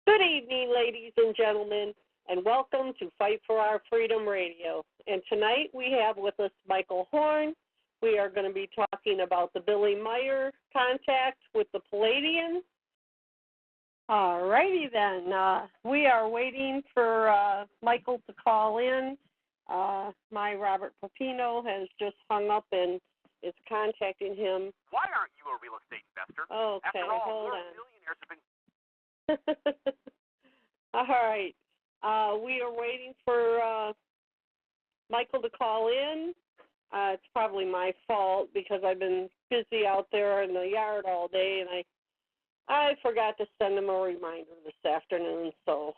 Good evening, ladies and gentlemen, and welcome to Fight for Our Freedom Radio. And tonight we have with us Michael Horn. We are going to be talking about the Billy Meijer contact with the Pleiadians. All righty then. We are waiting for Michael to call in. My Robert PEPINO has just hung up and is contacting him. Why aren't you a real estate investor? Okay, After all, hold more on. millionaires have been... All right. We are waiting for Michael to call in. It's probably my fault because I've been busy out there in the yard all day, and I forgot to send him a reminder this afternoon, so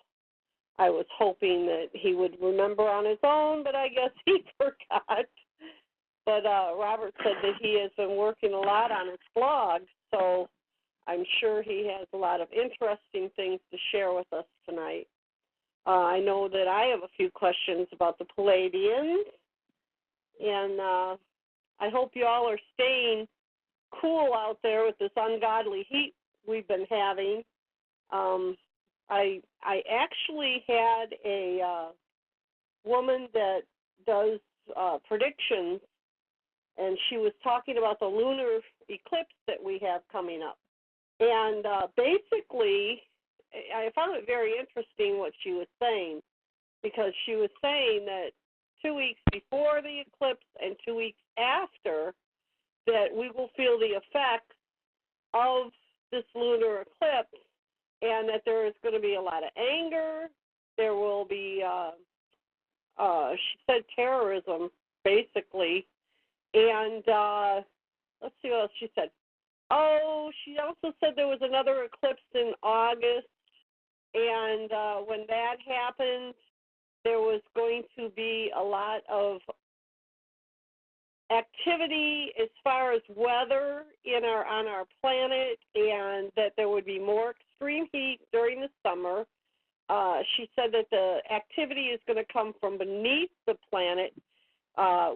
I was hoping that he would remember on his own, but I guess he forgot. But Robert said that he has been working a lot on his blog, so I'm sure he has a lot of interesting things to share with us tonight. I know that I have a few questions about the Pleiadians, and I hope you all are staying cool out there with this ungodly heat we've been having. I actually had a woman that does predictions, and she was talking about the lunar eclipse that we have coming up. And basically, I found it very interesting what she was saying, because she was saying that 2 weeks before the eclipse and 2 weeks after, that we will feel the effects of this lunar eclipse, and that there is going to be a lot of anger. There will be, she said, terrorism, basically. And let's see what else she said. Oh, she also said there was another eclipse in August, and when that happened, there was going to be a lot of activity as far as weather on our planet, and that there would be more extreme heat during the summer. She said that the activity is going to come from beneath the planet,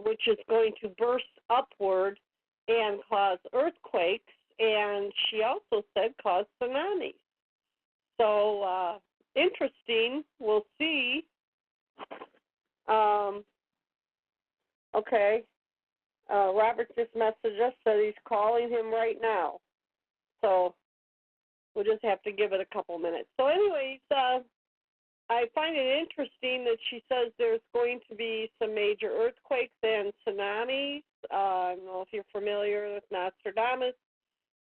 which is going to burst upward and cause earthquakes, and she also said cause tsunamis. So interesting. We'll see. Okay. Robert just messaged us, said he's calling him right now. So we'll just have to give it a couple minutes. So anyways, I find it interesting that she says there's going to be some major earthquakes and tsunamis. I don't know if you're familiar with Nostradamus.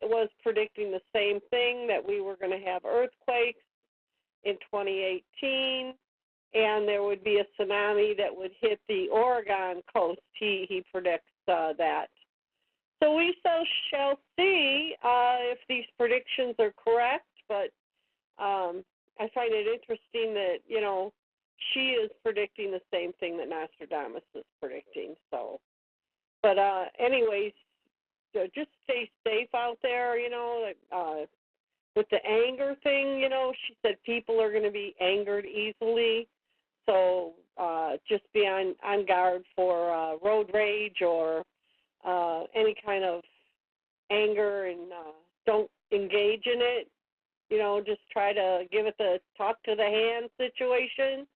It was predicting the same thing, that we were going to have earthquakes in 2018, and there would be a tsunami that would hit the Oregon coast. He predicts that. So we shall see if these predictions are correct, but I find it interesting that, you know, she is predicting the same thing that Nostradamus is predicting. So, but anyways, just stay safe out there, you know. With the anger thing, you know, she said people are going to be angered easily. So just be on guard for road rage or any kind of anger, and don't engage in it. You know, just try to give it the talk to the hand situation,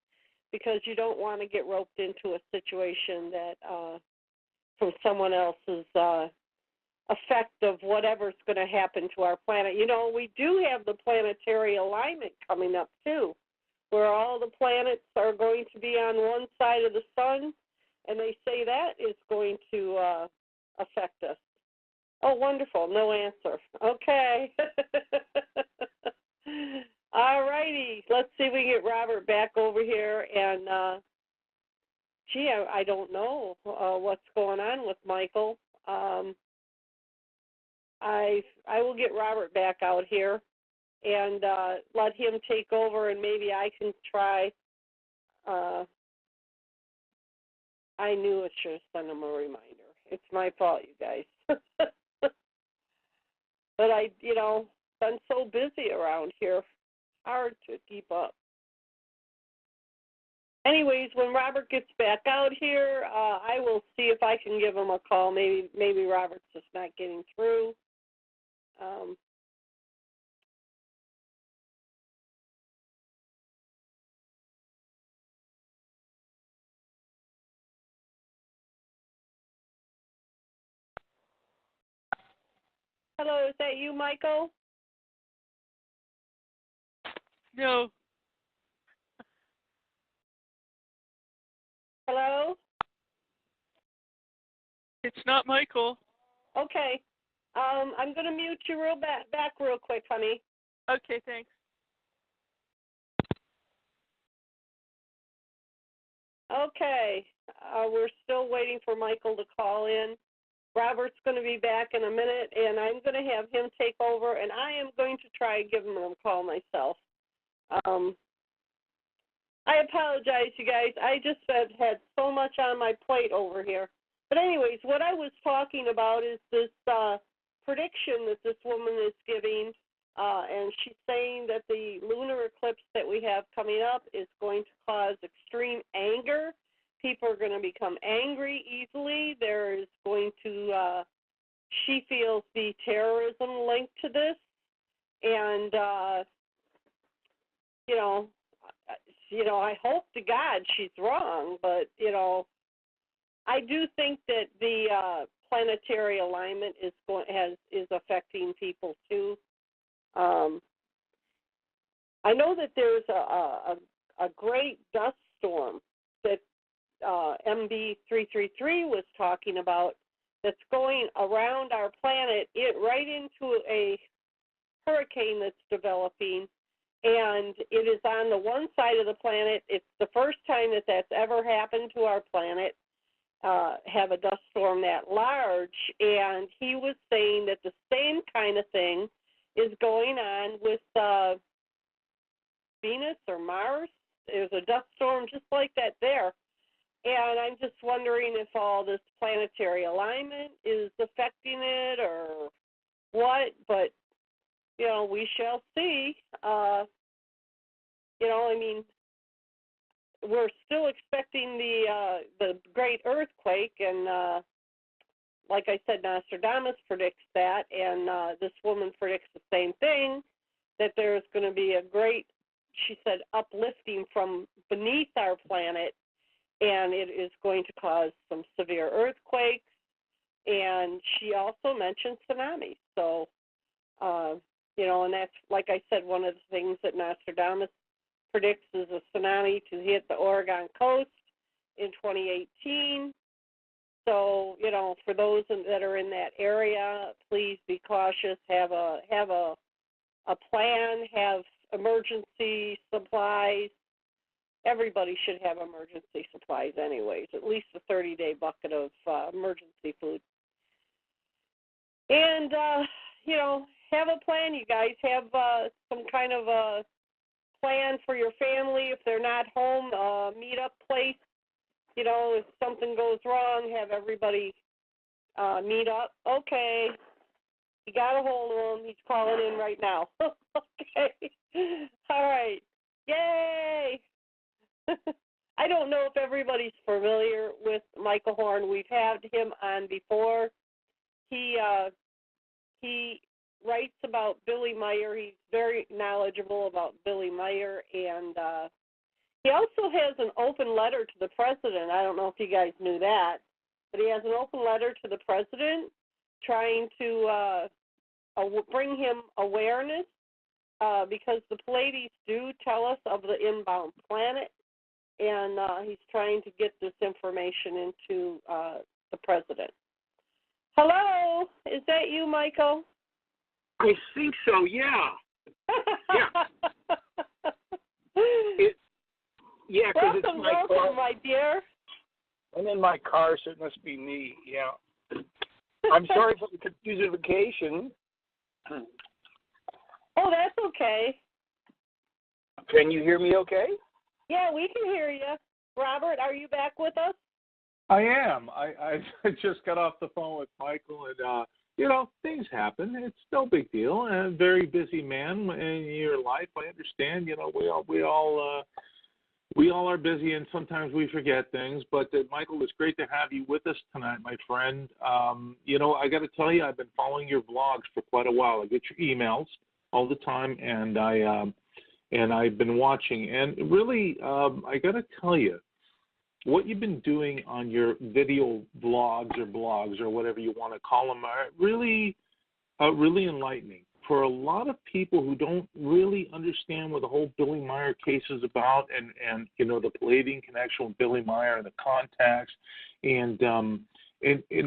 because you don't want to get roped into a situation that from someone else's effect of whatever's going to happen to our planet. You know, we do have the planetary alignment coming up too, where all the planets are going to be on one side of the sun, and they say that is going to affect us. Oh, wonderful. No answer. Okay. All righty. Let's see if we can get Robert back over here. And, gee, I don't know what's going on with Michael. I will get Robert back out here and let him take over, and maybe I can try. I knew I should have sent him a reminder. It's my fault, you guys. But you know, been so busy around here, hard to keep up. Anyways, when Robert gets back out here, I will see if I can give him a call. Maybe Robert's just not getting through. Hello, is that you, Michael? No. Hello? It's not Michael. Okay. I'm going to mute you back real quick, honey. Okay, thanks. Okay. We're still waiting for Michael to call in. Robert's going to be back in a minute, and I'm going to have him take over, and I am going to try and give him a call myself. I apologize, you guys. I just had so much on my plate over here. But anyways, what I was talking about is this prediction that this woman is giving, and she's saying that the lunar eclipse that we have coming up is going to cause extreme anger. People are going to become angry easily. There is going to, she feels, be terrorism linked to this. And, I hope to God she's wrong, but, I do think that the planetary alignment is affecting people too. I know that there's a great dust storm that MB333 was talking about that's going around our planet, right into a hurricane that's developing, and it is on the one side of the planet. It's the first time that that's ever happened to our planet, have a dust storm that large, and he was saying that the same kind of thing is going on with Venus or Mars. There's a dust storm just like that there. And I'm just wondering if all this planetary alignment is affecting it or what, but, we shall see. We're still expecting the great earthquake, and like I said, Nostradamus predicts that, and this woman predicts the same thing, that there's going to be a great, she said, uplifting from beneath our planet, and it is going to cause some severe earthquakes, and she also mentioned tsunamis. So, and that's, like I said, one of the things that Nostradamus predicts is a tsunami to hit the Oregon coast in 2018. So, for those that are in that area, please be cautious. Have a plan. Have emergency supplies. Everybody should have emergency supplies, anyways. At least a 30-day bucket of emergency food. And have a plan, you guys. Have some kind of a plan for your family. If they're not home, meet up place. If something goes wrong, have everybody meet up. Okay. You got a hold of him. He's calling in right now. Okay. All right. Yay. I don't know if everybody's familiar with Michael Horn. We've had him on before. He writes about Billy Meyer. He's very knowledgeable about Billy Meyer, and he also has an open letter to the president. I don't know if you guys knew that, but he has an open letter to the president trying to bring him awareness because the Pleiades do tell us of the inbound planet, and he's trying to get this information into the president. Hello, is that you, Michael? I think so, yeah. Yeah. Because it's my car. Welcome, my dear. I'm in my car, so it must be me, yeah. I'm sorry for the confusion. Oh, that's okay. Can you hear me okay? Yeah, we can hear you. Robert, are you back with us? I am. I just got off the phone with Michael, and things happen. It's no big deal. A very busy man in your life. I understand. We all are busy, and sometimes we forget things. But Michael, it's great to have you with us tonight, my friend. I got to tell you, I've been following your blogs for quite a while. I get your emails all the time, and I've been watching. And really, I got to tell you, what you've been doing on your video vlogs or blogs or whatever you want to call them are really really enlightening for a lot of people who don't really understand what the whole Billy Meijer case is about, and you know, the Palladian connection with Billy Meijer and the contacts, and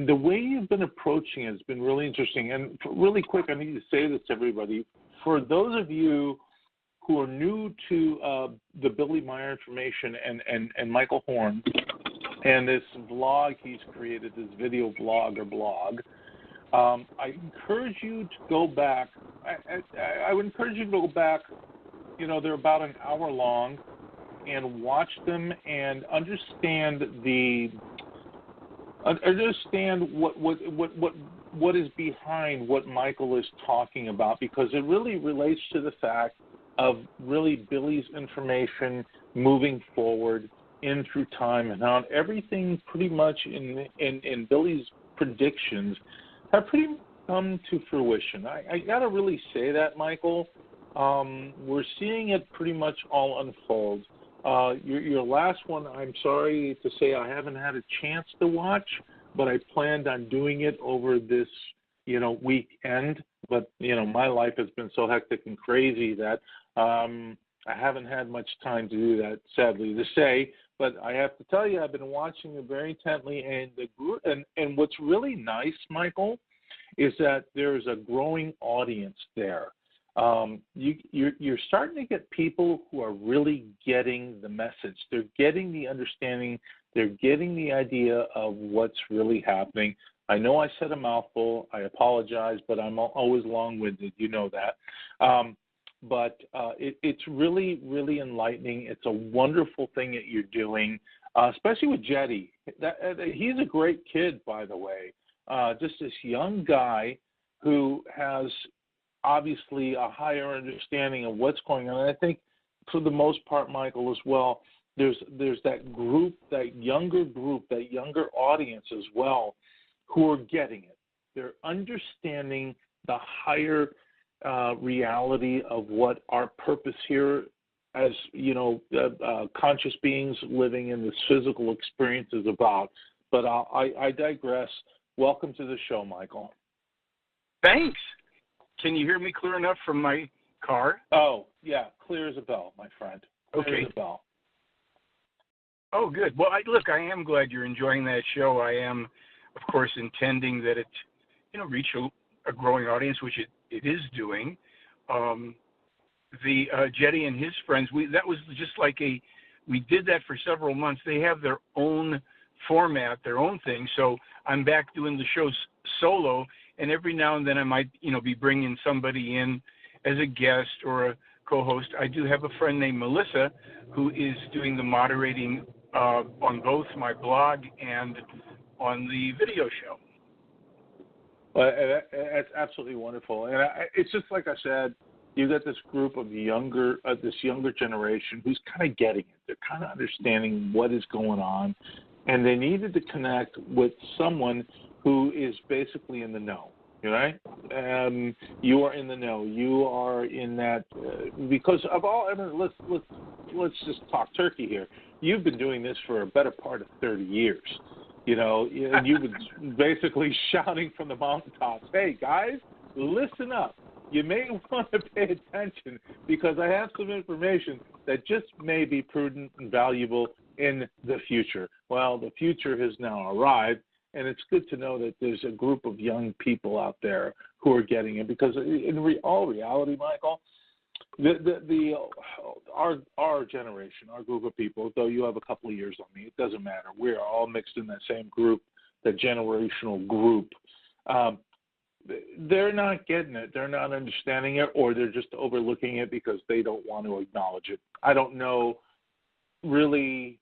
the way you've been approaching it has been really interesting. And really quick, I need to say this to everybody. For those of you who are new to the Billy Meijer information and Michael Horn and this vlog he's created, this video vlog or blog, I encourage you to go back. I would encourage you to go back. You know, they're about an hour long, and watch them and understand what is behind what Michael is talking about, because it really relates to the fact of really Billy's information moving forward in through time, and how everything pretty much in Billy's predictions have pretty much come to fruition. I got to really say that, Michael. We're seeing it pretty much all unfold. Your last one, I'm sorry to say I haven't had a chance to watch, but I planned on doing it over this, you know, weekend. But, you know, my life has been so hectic and crazy that I haven't had much time to do that, sadly to say. But I have to tell you, I've been watching it very intently, and what's really nice, Michael, is that there's a growing audience there. You're starting to get people who are really getting the message. They're getting the understanding. They're getting the idea of what's really happening. I know I said a mouthful. I apologize, but I'm always long-winded. You know that. But it's really, really enlightening. It's a wonderful thing that you're doing, especially with Jetty. He's a great kid, by the way. Just this young guy who has obviously a higher understanding of what's going on. And I think for the most part, Michael, as well, there's that group, that younger audience as well, who are getting it. They're understanding the higher reality of what our purpose here as, you know, conscious beings living in this physical experience is about. But I digress. Welcome to the show, Michael. Thanks. Can you hear me clear enough from my car? Oh, yeah, clear as a bell, my friend. Clear as a bell. Oh, good. Well, I am glad you're enjoying that show. I am, of course, intending that it, you know, reach a growing audience, which it is doing. The Jetty and his friends, that was just like we did that for several months. They have their own format, their own thing. So I'm back doing the shows solo, and every now and then I might, you know, be bringing somebody in as a guest or a co-host. I do have a friend named Melissa who is doing the moderating on both my blog and on the video show. Well, that's absolutely wonderful, and it's just like I said. You got this group of this younger generation who's kind of getting it. They're kind of understanding what is going on, and they needed to connect with someone who is basically in the know. Right? You are in the know. You are in that because of all. I mean, let's just talk turkey here. You've been doing this for a better part of 30 years. You know, and you've been basically shouting from the mountaintops, "Hey guys, listen up. You may want to pay attention because I have some information that just may be prudent and valuable in the future." Well, the future has now arrived, and it's good to know that there's a group of young people out there who are getting it, because in all reality, Michael, our generation, our group of people, though you have a couple of years on me, it doesn't matter. We're all mixed in that same group, that generational group. They're not getting it. They're not understanding it, or they're just overlooking it because they don't want to acknowledge it. I don't know really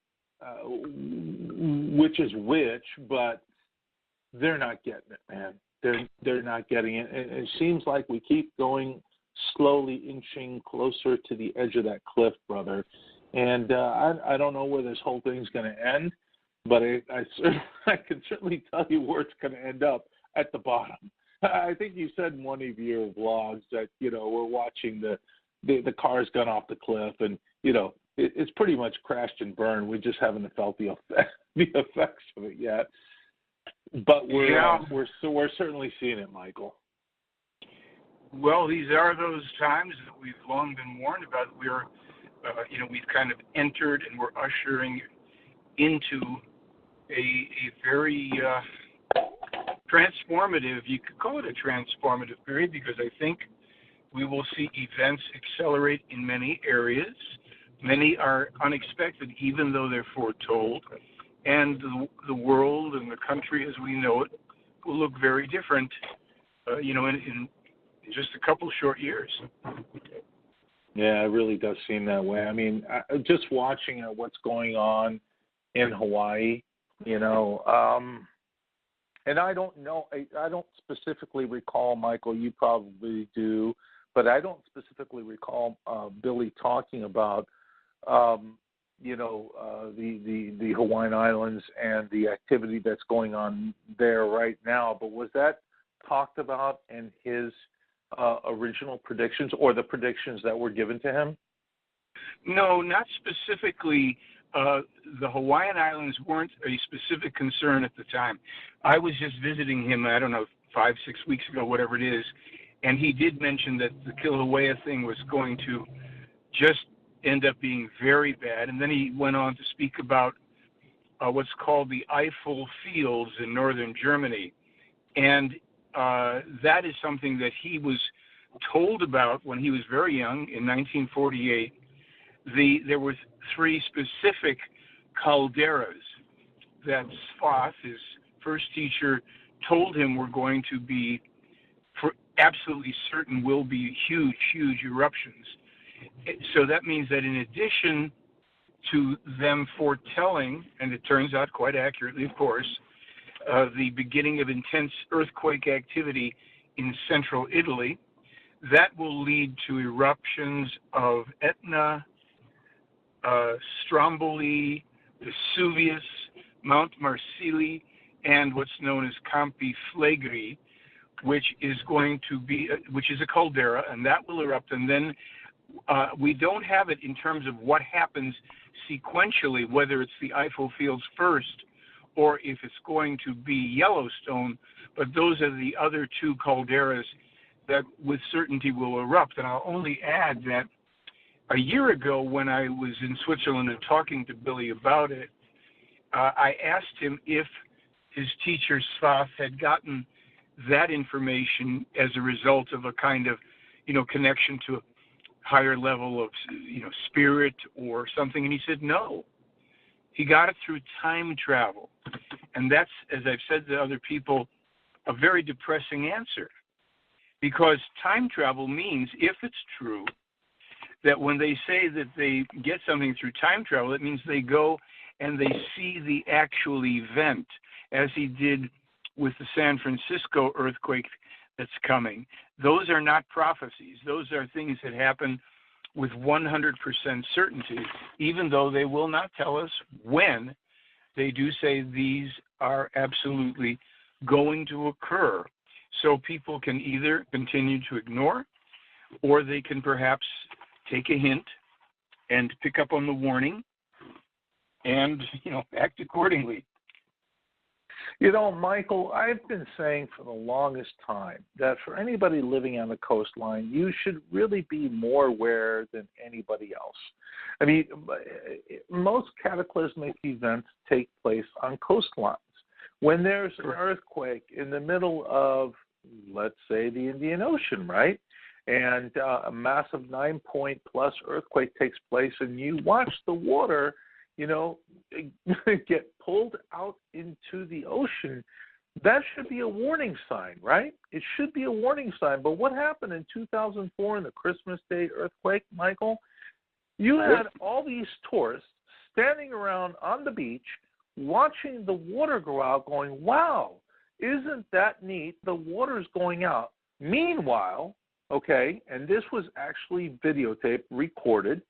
which is which, but they're not getting it, man. They're not getting it. And it seems like we keep going slowly inching closer to the edge of that cliff, brother. And I don't know where this whole thing's going to end, but I can certainly tell you where it's going to end up, at the bottom. I think you said in one of your vlogs that, you know, we're watching the car's gone off the cliff, and, you know, it's pretty much crashed and burned. We just haven't felt the effects of it yet. But we're certainly seeing it, Michael. Well, these are those times that we've long been warned about. We've kind of entered and we're ushering into a very transformative, you could call it a transformative period, because I think we will see events accelerate in many areas. Many are unexpected, even though they're foretold. And the world and the country as we know it will look very different, in just a couple short years. Yeah, it really does seem that way. I mean, just watching what's going on in Hawaii, and I don't know, I don't specifically recall, Michael, you probably do, but I don't specifically recall Billy talking about, the Hawaiian Islands and the activity that's going on there right now. But was that talked about in his original predictions or the predictions that were given to him? No, not specifically. The Hawaiian Islands weren't a specific concern at the time. I was just visiting him, 5-6 weeks ago, whatever it is, and he did mention that the Kilauea thing was going to just end up being very bad. And then he went on to speak about what's called the Eifel Fields in northern Germany. And that is something that he was told about when he was very young in 1948. There were 3 specific calderas that Sfath, his first teacher, told him were going to be, for absolutely certain, will be huge, huge eruptions. So that means that in addition to them foretelling, and it turns out quite accurately, of course, the beginning of intense earthquake activity in central Italy, that will lead to eruptions of Etna, Stromboli, Vesuvius, Mount Marsili, and what's known as Campi Flegrei, which is a caldera, and that will erupt. And then we don't have it in terms of what happens sequentially, whether it's the Eifel Fields first or if it's going to be Yellowstone, but those are the other 2 calderas that with certainty will erupt. And I'll only add that a year ago when I was in Switzerland and talking to Billy about it, I asked him if his teacher Sfath had gotten that information as a result of a kind of, connection to a higher level of, spirit or something. And he said no. He got it through time travel. And that's, as I've said to other people, a very depressing answer. Because time travel means, if it's true, that when they say that they get something through time travel, it means they go and they see the actual event, as he did with the San Francisco earthquake that's coming. Those are not prophecies. Those are things that happen with 100% certainty, even though they will not tell us when. They do say these are absolutely going to occur. So people can either continue to ignore, or they can perhaps take a hint and pick up on the warning and, act accordingly. Michael, I've been saying for the longest time that for anybody living on the coastline, you should really be more aware than anybody else. I mean, most cataclysmic events take place on coastlines. When there's an earthquake in the middle of, let's say, the Indian Ocean, right? And a massive 9-point plus earthquake takes place, and you watch the water, get pulled out into the ocean, that should be a warning sign, right? It should be a warning sign. But what happened in 2004 in the Christmas Day earthquake, Michael? You had all these tourists standing around on the beach watching the water go out going, wow, isn't that neat? The water's going out. Meanwhile, okay, and this was actually videotaped, recorded,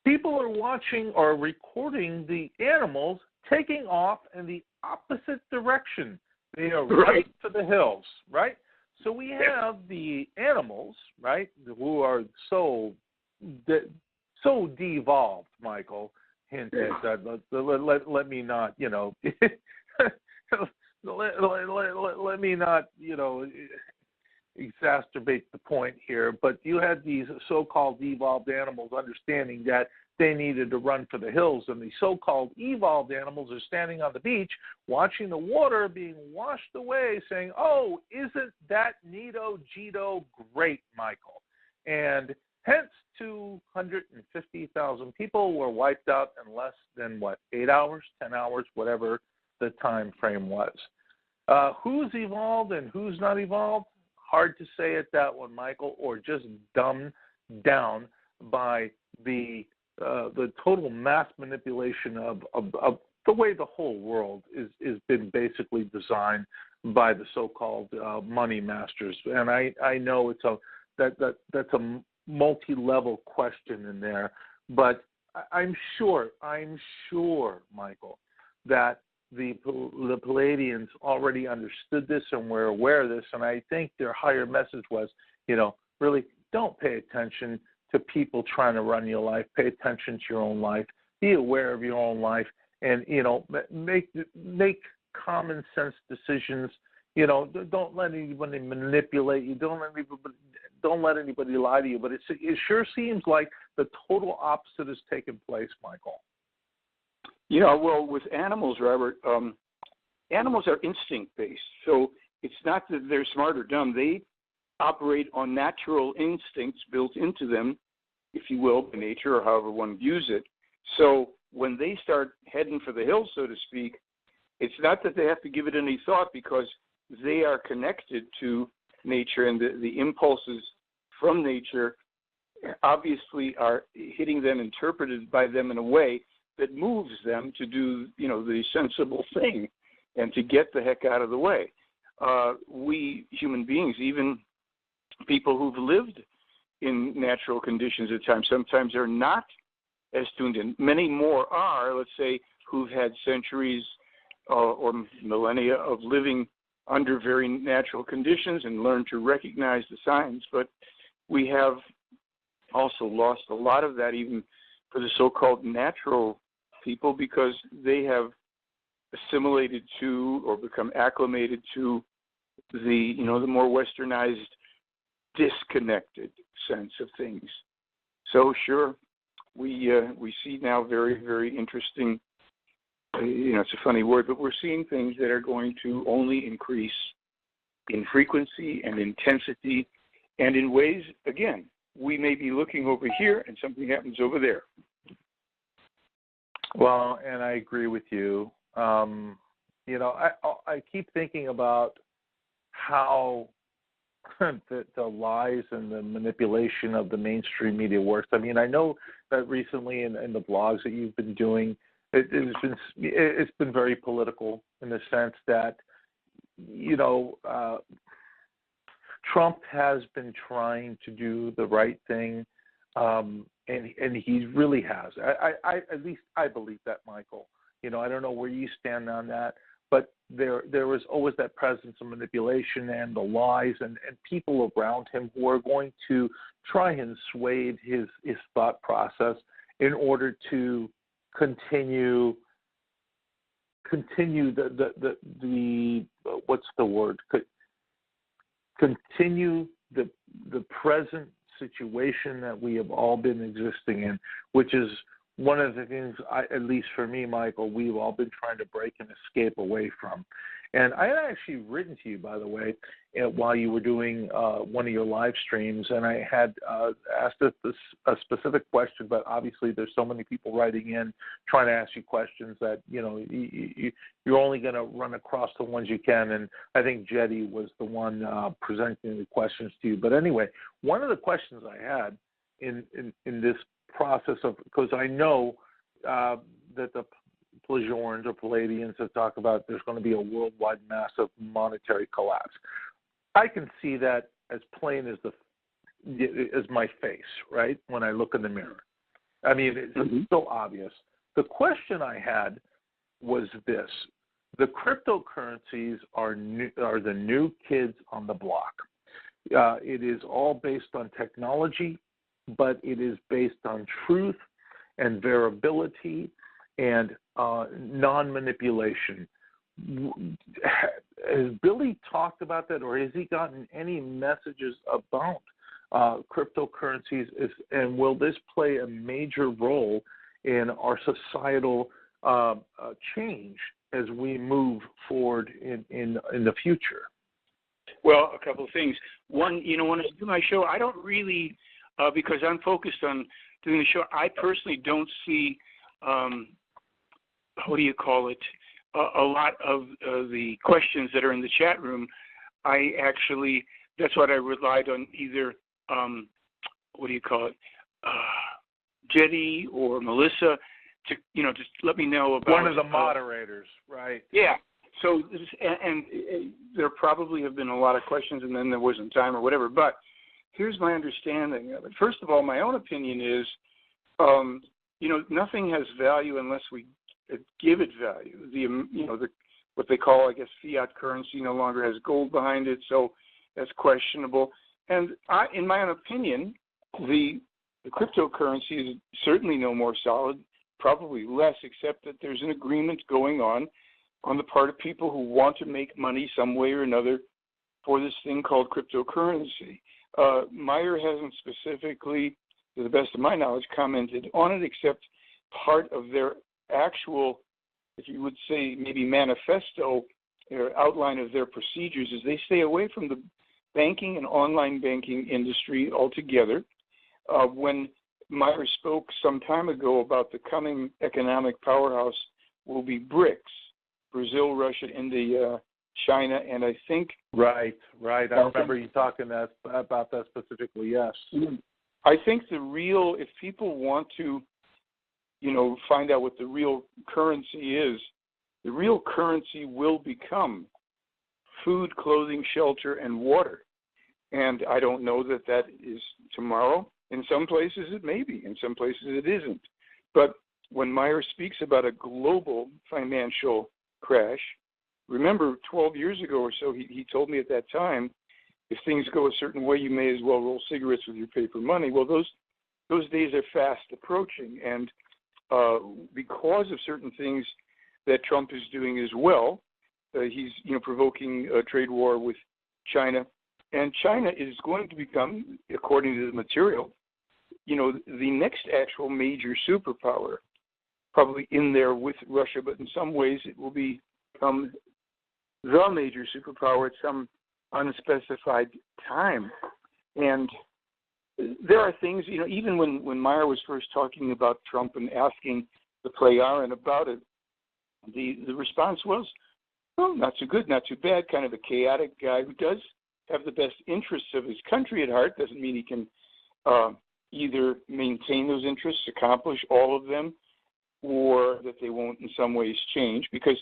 people are watching or recording the animals taking off in the opposite direction. They are right to the hills, right? So we have the animals, right, who are so devolved, Michael. Hint that let me not, let me not, exacerbate the point here, but you had these so-called evolved animals understanding that they needed to run for the hills, and the so-called evolved animals are standing on the beach watching the water being washed away saying, oh, isn't that neato Gito great, Michael? And hence 250,000 people were wiped out in less than, 8 hours, 10 hours, whatever the time frame was. Who's evolved and who's not evolved? Hard to say at that one, Michael, or just dumbed down by the total mass manipulation of the way the whole world is been basically designed by the so-called money masters. And I know that's a multi-level question in there, but I'm sure, Michael, that the Pleiadians already understood this and were aware of this, and I think their higher message was, really don't pay attention to people trying to run your life. Pay attention to your own life. Be aware of your own life, and make common sense decisions. Don't let anybody manipulate you. Don't let anybody lie to you. But it sure seems like the total opposite has taken place, Michael. Well, with animals, Robert, animals are instinct-based. So it's not that they're smart or dumb. They operate on natural instincts built into them, if you will, by nature or however one views it. So when they start heading for the hills, so to speak, it's not that they have to give it any thought because they are connected to nature, and the impulses from nature obviously are hitting them, interpreted by them in a way that moves them to do, the sensible thing and to get the heck out of the way. We human beings, even people who've lived in natural conditions at times, sometimes are not as tuned in. Many more are, let's say, who've had centuries or millennia of living under very natural conditions and learned to recognize the signs. But we have also lost a lot of that even for the so-called natural people, because they have assimilated to or become acclimated to the more westernized, disconnected sense of things. So sure, we see now very, very interesting. It's a funny word, but we're seeing things that are going to only increase in frequency and intensity, and in ways, again, we may be looking over here and something happens over there. Well, and I agree with you. I keep thinking about how the lies and the manipulation of the mainstream media works. I mean, I know that recently in the blogs that you've been doing, it's been very political in the sense that, Trump has been trying to do the right thing, and he really has. At least I believe that, Michael. I don't know where you stand on that, but there was always that presence of manipulation and the lies and people around him who are going to try and sway his thought process in order to continue the what's the word? Continue the present situation that we have all been existing in, which is one of the things, at least for me, Michael, we've all been trying to break and escape away from. And I had actually written to you, by the way, while you were doing one of your live streams, and I had asked a specific question, but obviously there's so many people writing in trying to ask you questions that, you're only going to run across the ones you can, and I think Jetty was the one presenting the questions to you. But anyway, one of the questions I had in this process of, because I know that the Pleiadians or Pleiadians have talked about there's going to be a worldwide massive monetary collapse. I can see that as plain as my face, right, when I look in the mirror. I mean, it's so obvious. The question I had was this. The cryptocurrencies are the new kids on the block. It is all based on technology, but it is based on truth and variability and non-manipulation. has Billy talked about that, or has he gotten any messages about cryptocurrencies? And will this play a major role in our societal change as we move forward in the future? Well, a couple of things. One, when I do my show, I don't really, because I'm focused on doing the show, I personally don't see, what do you call it, a lot of the questions that are in the chat room. That's what I relied on, either, what do you call it, Jetty or Melissa to, just let me know about. One of the moderators, right? Yeah. So, and there probably have been a lot of questions, and then there wasn't time or whatever. But here's my understanding of it. First of all, my own opinion is, nothing has value unless we give it value. What they call, I guess, fiat currency no longer has gold behind it, so that's questionable. And in my own opinion, the cryptocurrency is certainly no more solid, probably less, except that there's an agreement going on the part of people who want to make money some way or another for this thing called cryptocurrency. MEIJER hasn't specifically, to the best of my knowledge, commented on it, except part of their actual, if you would say, maybe manifesto or outline of their procedures is they stay away from the banking and online banking industry altogether. When MEIJER spoke some time ago about the coming economic powerhouse will be BRICS, Brazil, Russia, India, China, and I think... Right. I remember you talking about that specifically, yes. I think if people want to, find out what the real currency is, the real currency will become food, clothing, shelter, and water. And I don't know that is tomorrow. In some places it may be. In some places it isn't. But when MEIJER speaks about a global financial crash, remember 12 years ago or so, he told me at that time, if things go a certain way, you may as well roll cigarettes with your paper money. Well, those days are fast approaching. And because of certain things that Trump is doing as well, he's provoking a trade war with China. And China is going to become, according to the material, the next actual major superpower, probably in there with Russia, but in some ways it will become the major superpower at some unspecified time. And there are things, even when MEIJER was first talking about Trump and asking the PLEIADES about it, the response was, well, not so good, not too bad, kind of a chaotic guy who does have the best interests of his country at heart. Doesn't mean he can either maintain those interests, accomplish all of them, or that they won't in some ways change, because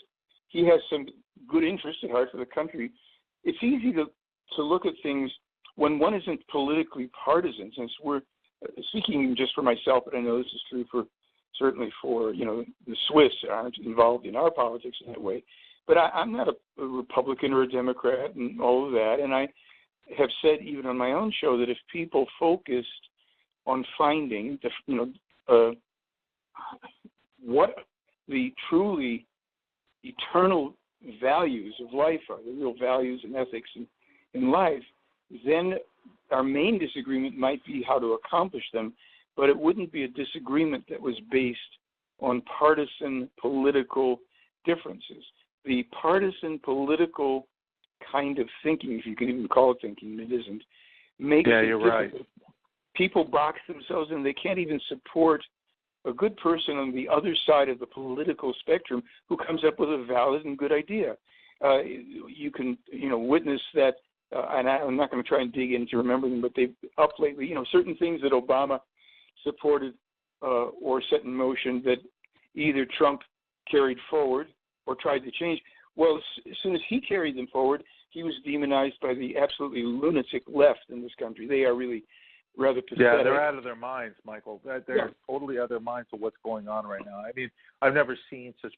he has some good interests at heart for the country. It's easy to look at things when one isn't politically partisan, since we're speaking just for myself, but I know this is true certainly for the Swiss aren't involved in our politics in that way. But I'm not a Republican or a Democrat and all of that, and I have said even on my own show that if people focused on finding what the truly eternal values of life are, the real values and ethics in life, then our main disagreement might be how to accomplish them, but it wouldn't be a disagreement that was based on partisan political differences. The partisan political kind of thinking, if you can even call it thinking, it isn't, makes it you're difficult. right. People box themselves in. They can't even support a good person on the other side of the political spectrum who comes up with a valid and good idea. You can, witness that, and I'm not going to try and dig in to remember them, but they've up lately, certain things that Obama supported or set in motion that either Trump carried forward or tried to change. Well, as soon as he carried them forward, he was demonized by the absolutely lunatic left in this country. They are really rather pathetic. Yeah, they're out of their minds, Michael. They're totally out of their minds of what's going on right now. I mean, I've never seen such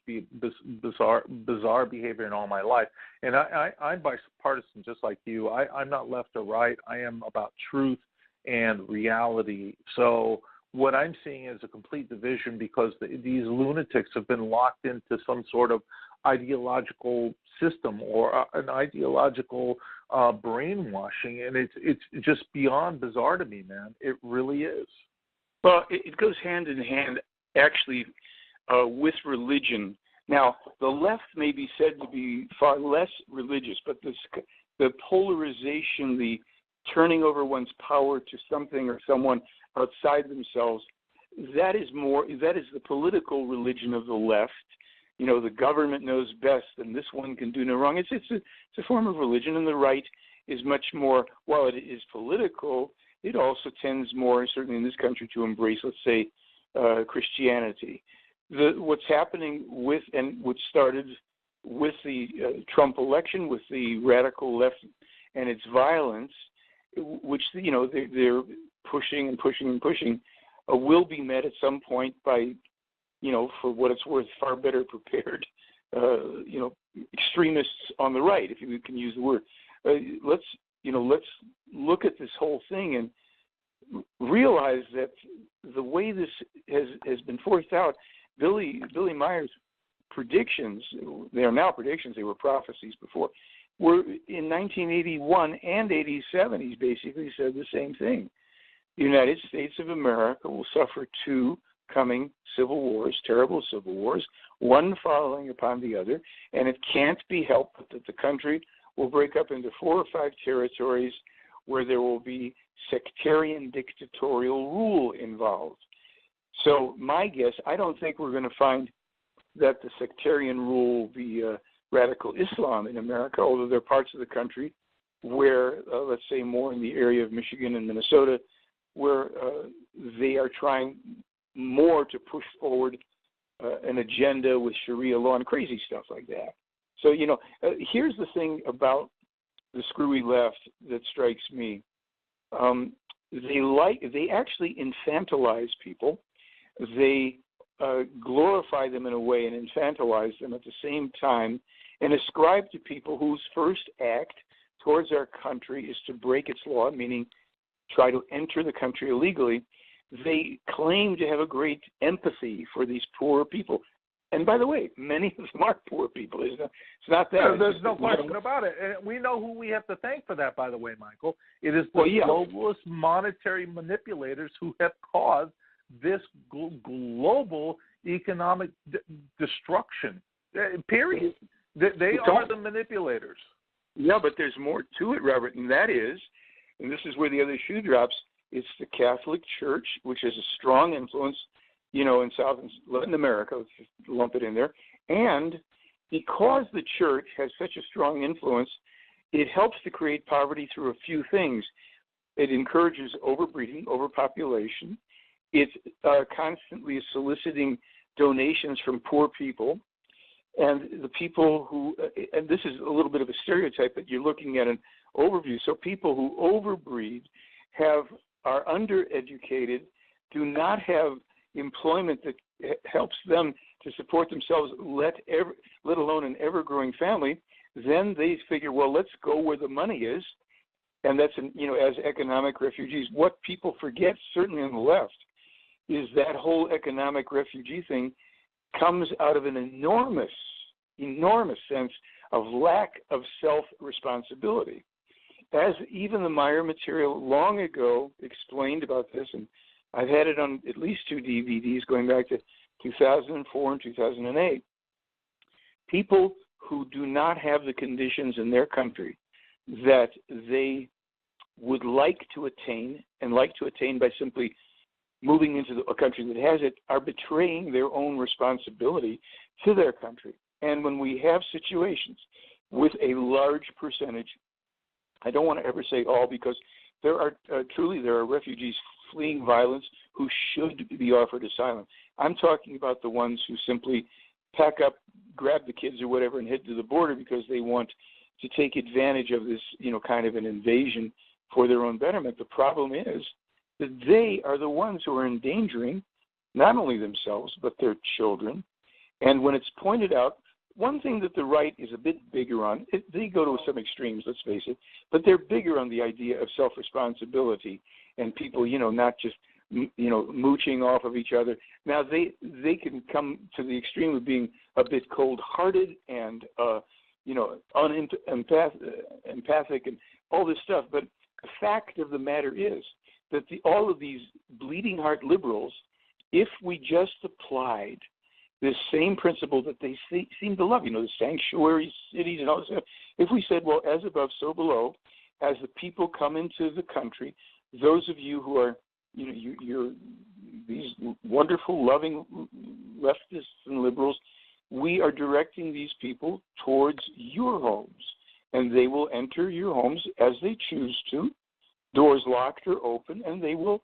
bizarre behavior in all my life. And I'm bipartisan just like you. I'm not left or right. I am about truth and reality. So what I'm seeing is a complete division because these lunatics have been locked into some sort of ideological system or an ideological brainwashing, and it's just beyond bizarre to me, man. It really is. Well, it goes hand in hand, actually, with religion. Now, the left may be said to be far less religious, but the polarization, the turning over one's power to something or someone outside themselves, that is the political religion of the left. You know, the government knows best, and this one can do no wrong. It's a form of religion, and the right is much more, while it is political, it also tends more, certainly in this country, to embrace, let's say, Christianity. What's happening with, and what started with the Trump election, with the radical left and its violence, which, you know, they're pushing and pushing and pushing, will be met at some point by, you know, for what it's worth, far better prepared, you know, extremists on the right, if you can use the word. Let's look at this whole thing and realize that the way this has been forced out, Billy Meier's predictions, they are now predictions, they were prophecies before, were in 1981 and 87, he's basically said the same thing. The United States of America will suffer two coming civil wars, terrible civil wars, one following upon the other, and it can't be helped that the country will break up into 4 or 5 territories where there will be sectarian dictatorial rule involved. So my guess, I don't think we're going to find that the sectarian rule will be radical Islam in America, although there are parts of the country where, let's say more in the area of Michigan and Minnesota, where they are trying more to push forward an agenda with Sharia law and crazy stuff like that. So, you know, here's the thing about the screwy left that strikes me. They actually infantilize people. They glorify them in a way and infantilize them at the same time, and ascribe to people whose first act towards our country is to break its law, meaning try to enter the country illegally. They claim to have a great empathy for these poor people. And by the way, many of them are poor people. It's not that. There's no question about it. And we know who we have to thank for that, by the way, Michael. It is the globalist monetary manipulators who have caused this global economic destruction, period. They are the manipulators. Yeah, but there's more to it, Robert, and that is, and this is where the other shoe drops, it's the Catholic Church, which has a strong influence, you know, in South and Latin America, let's just lump it in there. And because the church has such a strong influence, it helps to create poverty through a few things. It encourages overbreeding, overpopulation. It constantly is soliciting donations from poor people. And the people who, and this is a little bit of a stereotype, but you're looking at an overview. So people who overbreed are undereducated, do not have employment that helps them to support themselves, let alone an ever-growing family. Then they figure, well, let's go where the money is, and that's, you know, as economic refugees. What people forget, certainly on the left, is that whole economic refugee thing comes out of an enormous sense of lack of self-responsibility. As even the Meijer material long ago explained about this, and I've had it on at least 2 DVDs going back to 2004 and 2008, people who do not have the conditions in their country that they would like to attain, and like to attain by simply moving into a country that has it, are betraying their own responsibility to their country. And when we have situations with a large percentage, I don't want to ever say all, because there are refugees fleeing violence who should be offered asylum. I'm talking about the ones who simply pack up, grab the kids or whatever, and head to the border because they want to take advantage of this, you know, kind of an invasion for their own betterment. The problem is that they are the ones who are endangering not only themselves but their children. And when it's pointed out, one thing that the right is a bit bigger on, they go to some extremes, let's face it, but they're bigger on the idea of self-responsibility and people, you know, not just mooching off of each other. Now they can come to the extreme of being a bit cold-hearted and empathic and all this stuff. But the fact of the matter is that all of these bleeding heart liberals, if we just applied this same principle that they seem to love, the sanctuary cities and all this stuff, if we said, well, as above, so below, as the people come into the country, those of you who are, you're these wonderful, loving leftists and liberals, we are directing these people towards your homes, and they will enter your homes as they choose to, doors locked or open, and they will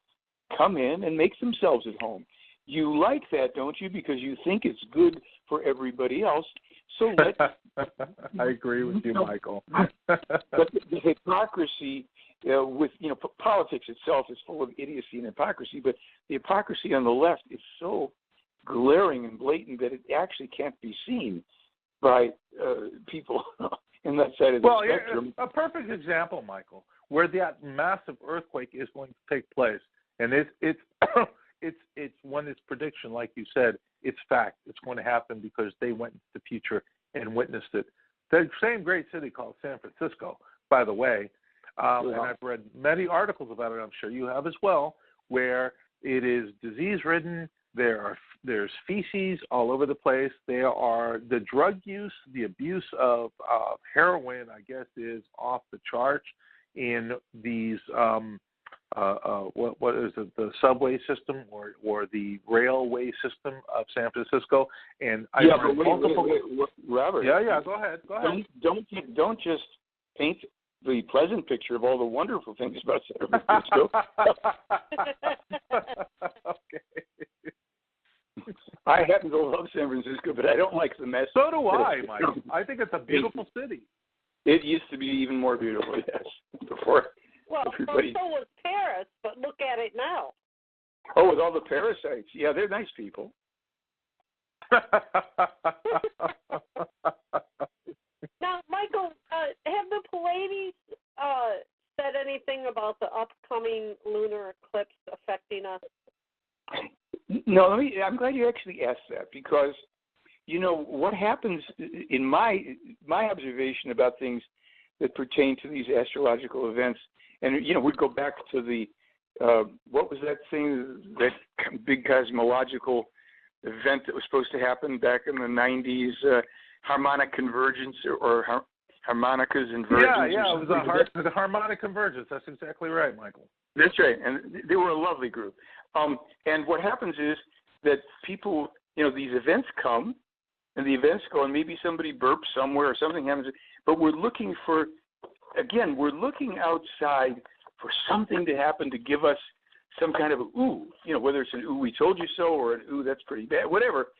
come in and make themselves at home. You like that, don't you? Because you think it's good for everybody else. So I agree with you, Michael. But the hypocrisy with politics itself is full of idiocy and hypocrisy. But the hypocrisy on the left is so glaring and blatant that it actually can't be seen by people in that side of the spectrum. A perfect example, Michael, where that massive earthquake is going to take place, and it's when it's prediction, like you said, it's fact. It's going to happen because they went into the future and witnessed it. The same great city called San Francisco, by the way, and I've read many articles about it. I'm sure you have as well, where it is disease-ridden. There's feces all over the place. The drug use, the abuse of heroin, I guess, is off the charts in these. What is it? The subway system or the railway system of San Francisco? And wait, Robert. Yeah. Go ahead. Don't just paint the pleasant picture of all the wonderful things about San Francisco. Okay. I happen to love San Francisco, but I don't like the mess. So do I, Michael. I think it's a beautiful city. It used to be even more beautiful, yes. Before. Well, so was Paris, but look at it now. Oh, with all the parasites. Yeah, they're nice people. Now, Michael, have the Pleiades said anything about the upcoming lunar eclipse affecting us? No, I'm glad you actually asked that, because, what happens in my observation about things that pertain to these astrological events, and, we'd go back to the, what was that thing, that big cosmological event that was supposed to happen back in the 90s, harmonic convergence or harmonicas invergence? Yeah, it was a harmonic convergence. That's exactly right, Michael. That's right, and they were a lovely group. And what happens is that people, these events come, and the events go, and maybe somebody burps somewhere or something happens, but we're looking outside for something to happen to give us some kind of ooh, whether it's an ooh, we told you so, or an ooh, that's pretty bad, whatever.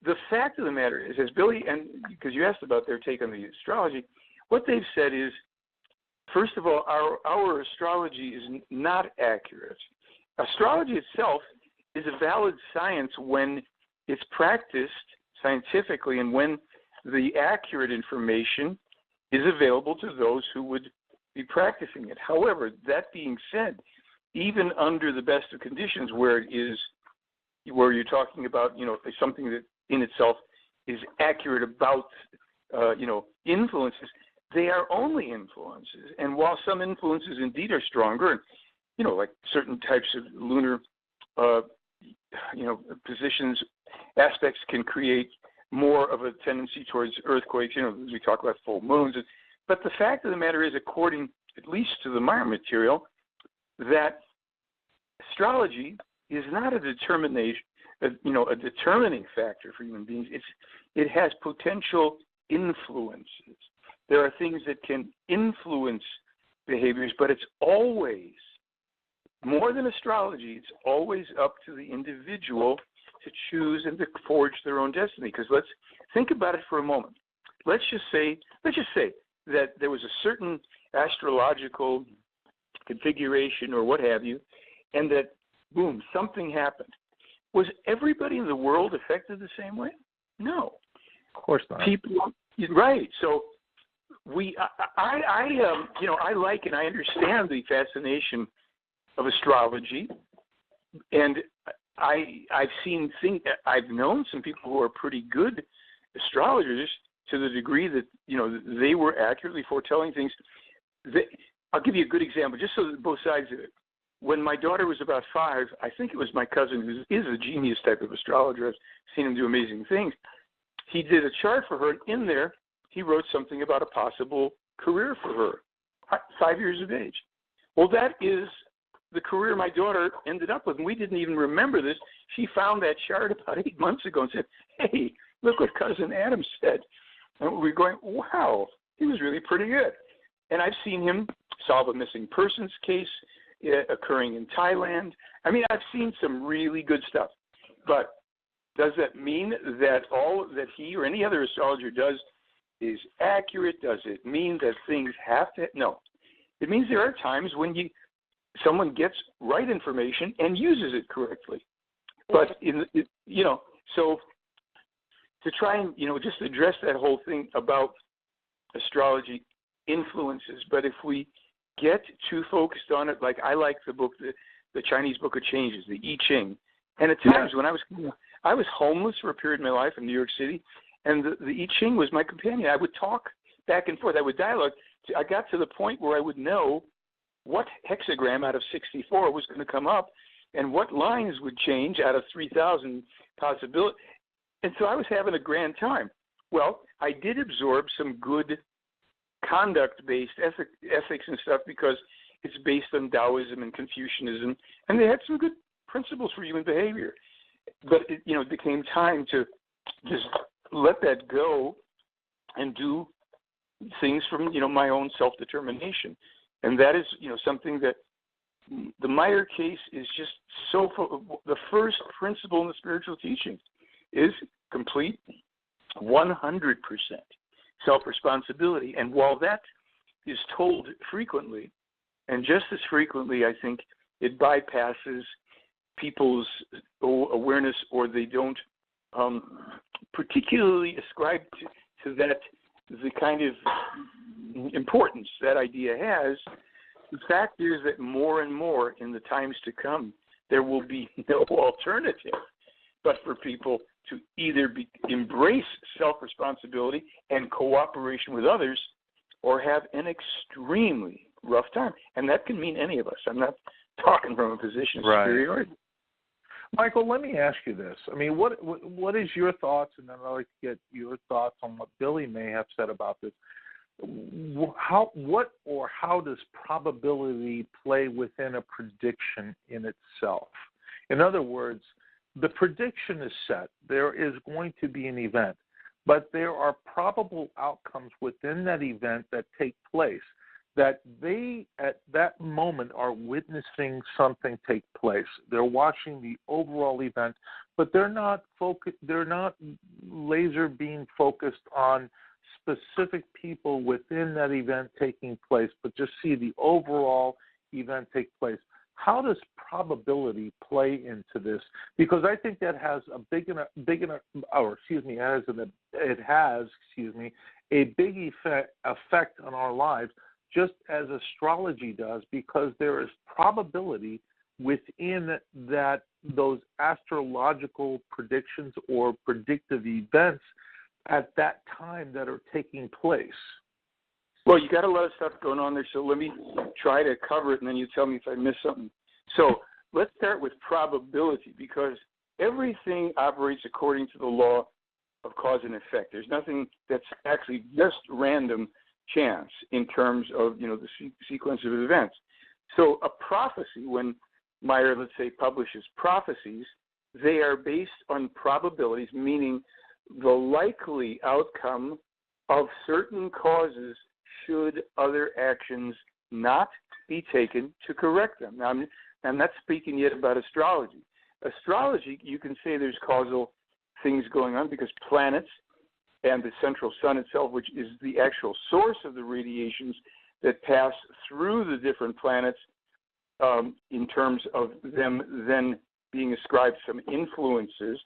The fact of the matter is, as Billy, and because you asked about their take on the astrology, what they've said is, first of all, our astrology is not accurate. Astrology itself is a valid science when it's practiced scientifically and when the accurate information is available to those who would be practicing it. However, that being said, even under the best of conditions where you're talking about, something that in itself is accurate about, influences, they are only influences. And while some influences indeed are stronger, and, like certain types of lunar, positions, aspects can create more of a tendency towards earthquakes, as we talk about full moons. But the fact of the matter is, according at least to the Meyer material, that astrology is not a determining factor for human beings. It has potential influences. There are things that can influence behaviors, but it's always, more than astrology, it's always up to the individual to choose and to forge their own destiny. Because let's think about it for a moment. Let's just say that there was a certain astrological configuration or what have you, and that, boom, something happened. Was everybody in the world affected the same way? No. Of course not. People, right. So I like and I understand the fascination of astrology, and I've known some people who are pretty good astrologers to the degree that, they were accurately foretelling things. I'll give you a good example, just so that both sides of it. When my daughter was about 5, I think it was my cousin, who is a genius type of astrologer. I've seen him do amazing things. He did a chart for her, and in there, he wrote something about a possible career for her, 5 years of age. Well, that is the career my daughter ended up with, and we didn't even remember this. She found that chart about 8 months ago and said, hey, look what Cousin Adam said. And we're going, wow, he was really pretty good. And I've seen him solve a missing persons case occurring in Thailand. I mean, I've seen some really good stuff. But does that mean that all that he or any other astrologer does is accurate? Does it mean that things have to? No. It means there are times when someone gets right information and uses it correctly. But, so to try and, just address that whole thing about astrology influences, but if we get too focused on it, like I like the book, the Chinese Book of Changes, the I Ching, and at times when I was homeless for a period of my life in New York City, and the I Ching was my companion. I would talk back and forth. I would dialogue. I got to the point where I would know what hexagram out of 64 was going to come up and what lines would change out of 3,000 possibilities. And so I was having a grand time. Well, I did absorb some good conduct-based ethics and stuff because it's based on Taoism and Confucianism, and they had some good principles for human behavior. But it became time to just let that go and do things from my own self-determination, and that is something that the MEIJER case is just the first principle in the spiritual teaching is complete 100% self-responsibility. And while that is told frequently, and just as frequently, I think it bypasses people's awareness, or they don't particularly ascribe to that the kind of importance that idea has. The fact is that more and more in the times to come, there will be no alternative but for people to either embrace self-responsibility and cooperation with others, or have an extremely rough time. And that can mean any of us. I'm not talking from a position of superiority. Michael, let me ask you this. I mean, what is your thoughts, and then I'd like to get your thoughts on what Billy may have said about this. How does probability play within a prediction in itself? In other words, the prediction is set. There is going to be an event, but there are probable outcomes within that event that take place that they, at that moment, are witnessing something take place. They're watching the overall event, but they're not laser beam focused on specific people within that event taking place, but just see the overall event take place. How does probability play into this? Because I think that has a big effect on our lives, just as astrology does, because there is probability within those astrological predictions or predictive events at that time that are taking place. Well, you got a lot of stuff going on there, so let me try to cover it, and then you tell me if I missed something. So let's start with probability, because everything operates according to the law of cause and effect. There's nothing that's actually just random chance in terms of the sequence of events. So a prophecy, when MEIJER, let's say, publishes prophecies, they are based on probabilities, meaning the likely outcome of certain causes should other actions not be taken to correct them. Now, I'm not speaking yet about astrology. Astrology, you can say there's causal things going on because planets and the central sun itself, which is the actual source of the radiations that pass through the different planets, in terms of them then being ascribed some influences.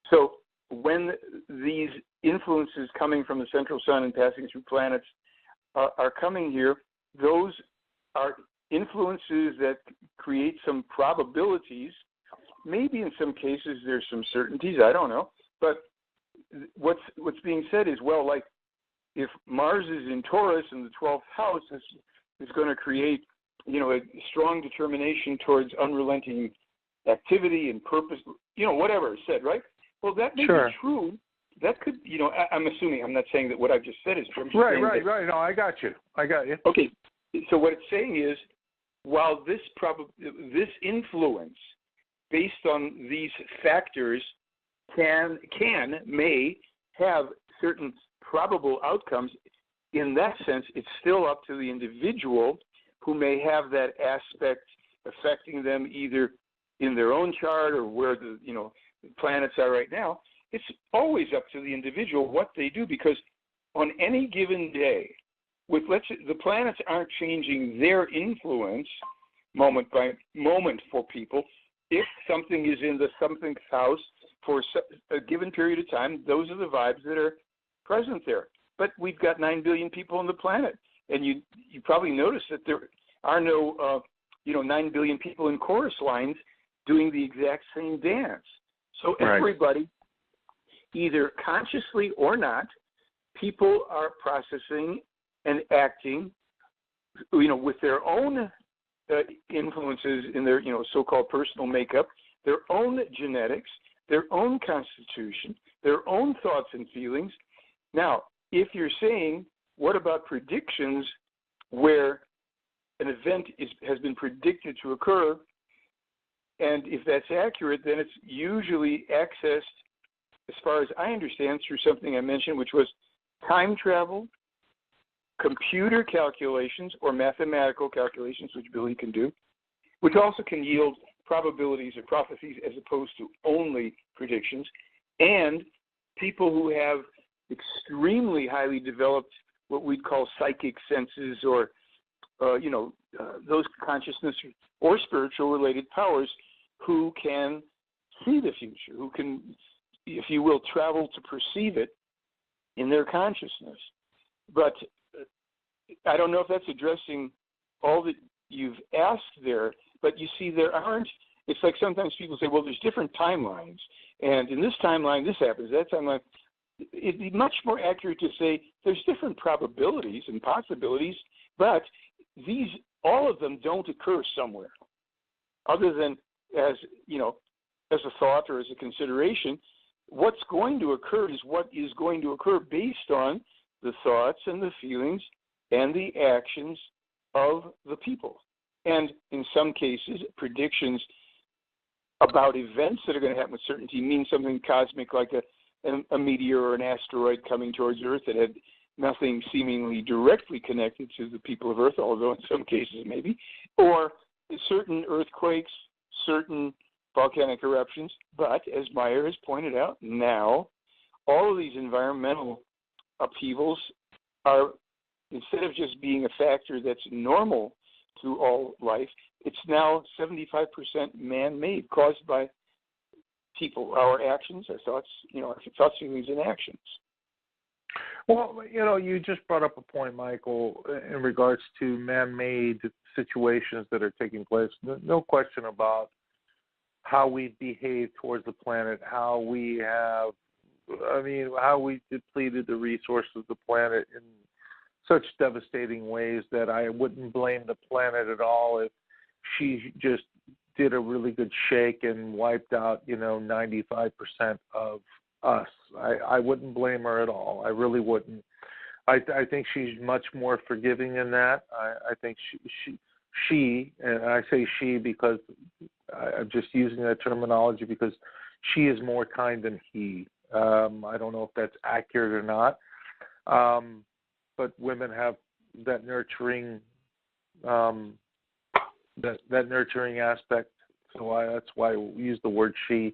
So when these influences coming from the central sun and passing through planets are coming here, those are influences that create some probabilities maybe in some cases there's some certainties. I don't know. But what's being said is, well, like if Mars is in Taurus and the 12th house is going to create, a strong determination towards unrelenting activity and purpose, whatever is said, right? Well, that may be true. That could, I'm assuming, I'm not saying that what I've just said is true. Right. No, I got you. Okay. So what it's saying is, while this influence based on these factors may have certain probable outcomes, in that sense, it's still up to the individual who may have that aspect affecting them either in their own chart or where the planets are right now. It's always up to the individual what they do, because on any given day, the planets aren't changing their influence moment by moment for people. If something is in the something house for a given period of time, those are the vibes that are present there. But we've got 9 billion people on the planet, and you probably noticed that there are no 9 billion people in chorus lines doing the exact same dance. So everybody, either consciously or not, people are processing and acting, with their own influences in their, so-called personal makeup, their own genetics, their own constitution, their own thoughts and feelings. Now, if you're saying, what about predictions where an event has been predicted to occur, and if that's accurate, then it's usually accessed, as far as I understand, through something I mentioned, which was time travel, computer calculations or mathematical calculations, which Billy can do, which also can yield probabilities or prophecies as opposed to only predictions, and people who have extremely highly developed what we'd call psychic senses or, those consciousness or spiritual related powers who can see the future, who can, if you will, travel to perceive it in their consciousness. But I don't know if that's addressing all that you've asked there, but you see, it's like sometimes people say, well, there's different timelines, and in this timeline this happens, that timeline. It'd be much more accurate to say there's different probabilities and possibilities, but all of them don't occur somewhere, other than as a thought or as a consideration. What's going to occur is what is going to occur based on the thoughts and the feelings and the actions of the people. And in some cases, predictions about events that are going to happen with certainty mean something cosmic, like a meteor or an asteroid coming towards Earth that had nothing seemingly directly connected to the people of Earth, although in some cases maybe, or certain earthquakes, certain volcanic eruptions. But as Meyer has pointed out, now all of these environmental upheavals are, instead of just being a factor that's normal to all life, it's now 75% man-made, caused by people, our actions, our thoughts, our thoughts, feelings, and actions. Well, you just brought up a point, Michael, in regards to man-made situations that are taking place. No question about how we behave towards the planet, how we depleted the resources of the planet in such devastating ways that I wouldn't blame the planet at all if she just did a really good shake and wiped out, 95% of us. I wouldn't blame her at all. I really wouldn't. I think she's much more forgiving than that. I think she, and I say she because I'm just using that terminology because she is more kind than he. I don't know if that's accurate or not. But women have that nurturing, that nurturing aspect. So that's why we use the word she.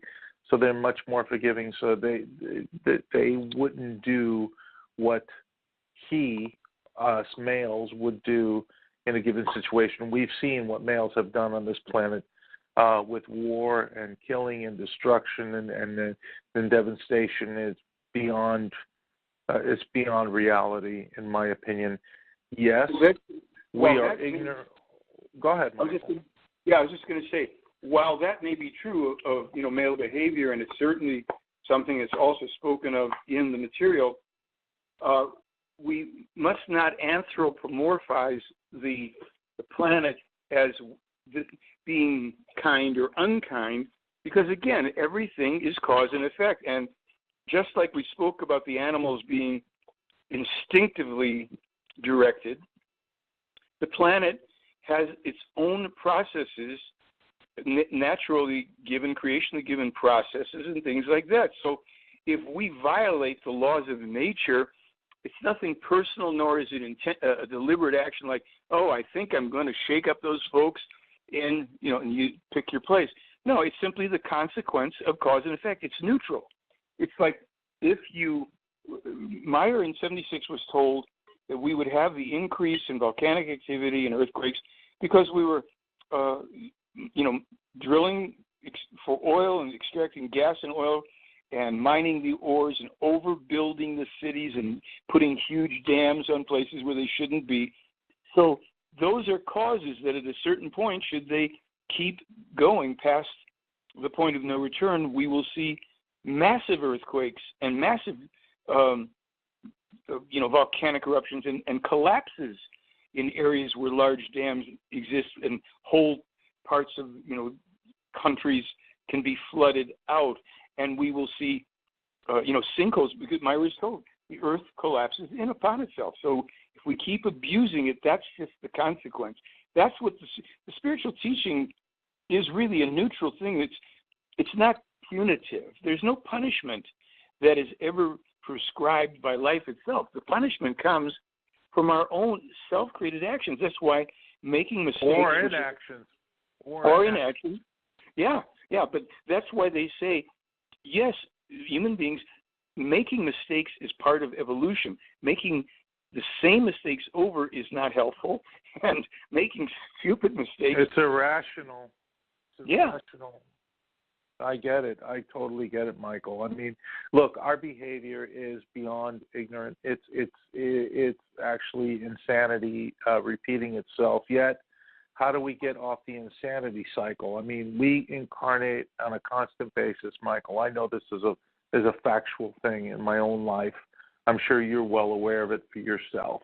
So they're much more forgiving. So they wouldn't do what us males would do in a given situation. We've seen what males have done on this planet with war and killing and destruction and devastation is beyond. It's beyond reality, in my opinion. Yes, we are ignorant. Go ahead, Michael. I was just going to say, while that may be true of male behavior, and it's certainly something that's also spoken of in the material, we must not anthropomorphize the planet as being kind or unkind, because again, everything is cause and effect. And just like we spoke about the animals being instinctively directed, the planet has its own processes, naturally given, creationally given processes and things like that. So if we violate the laws of nature, it's nothing personal, nor is it a deliberate action like, oh, I think I'm going to shake up those folks and you pick your place. No, it's simply the consequence of cause and effect. It's neutral. It's like Meyer in 76 was told that we would have the increase in volcanic activity and earthquakes because we were, drilling for oil and extracting gas and oil and mining the ores and overbuilding the cities and putting huge dams on places where they shouldn't be. So those are causes that at a certain point, should they keep going past the point of no return, we will see massive earthquakes and massive volcanic eruptions and collapses in areas where large dams exist, and whole parts of countries can be flooded out, and we will see sinkholes, because Meyer is told the earth collapses in upon itself. So if we keep abusing it, that's just the consequence. That's what the spiritual teaching is, really a neutral thing. It's not punitive. There's no punishment that is ever prescribed by life itself. The punishment comes from our own self-created actions. That's why making mistakes or inaction. Yeah, but that's why they say, yes, human beings, making mistakes is part of evolution. Making the same mistakes over is not helpful, and making stupid mistakes... It's irrational. Yeah. I get it. I totally get it, Michael. I mean, look, our behavior is beyond ignorant. It's actually insanity repeating itself. Yet, how do we get off the insanity cycle? I mean, we incarnate on a constant basis, Michael. I know this is a factual thing in my own life. I'm sure you're well aware of it for yourself.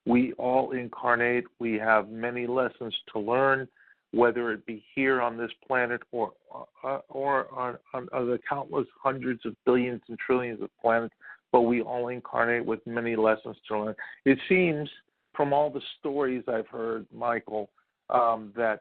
We all incarnate. We have many lessons to learn, whether it be here on this planet or on the countless hundreds of billions and trillions of planets, but we all incarnate with many lessons to learn. It seems from all the stories I've heard, Michael, that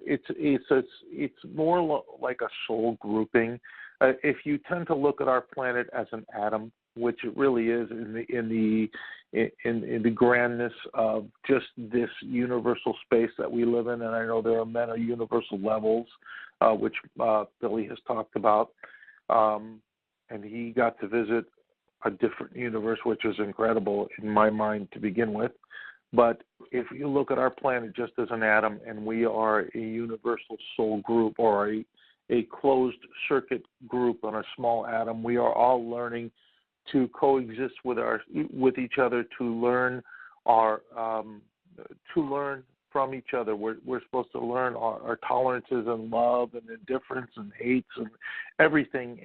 it's more like a soul grouping. If you tend to look at our planet as an atom, which it really is in the grandness of just this universal space that we live in, and I know there are many universal levels, which Billy has talked about, and he got to visit a different universe, which is incredible in my mind to begin with. But if you look at our planet just as an atom, and we are a universal soul group or a closed circuit group on a small atom, we are all learning to coexist with each other, to learn from each other. We're supposed to learn our tolerances and love and indifference and hates and everything.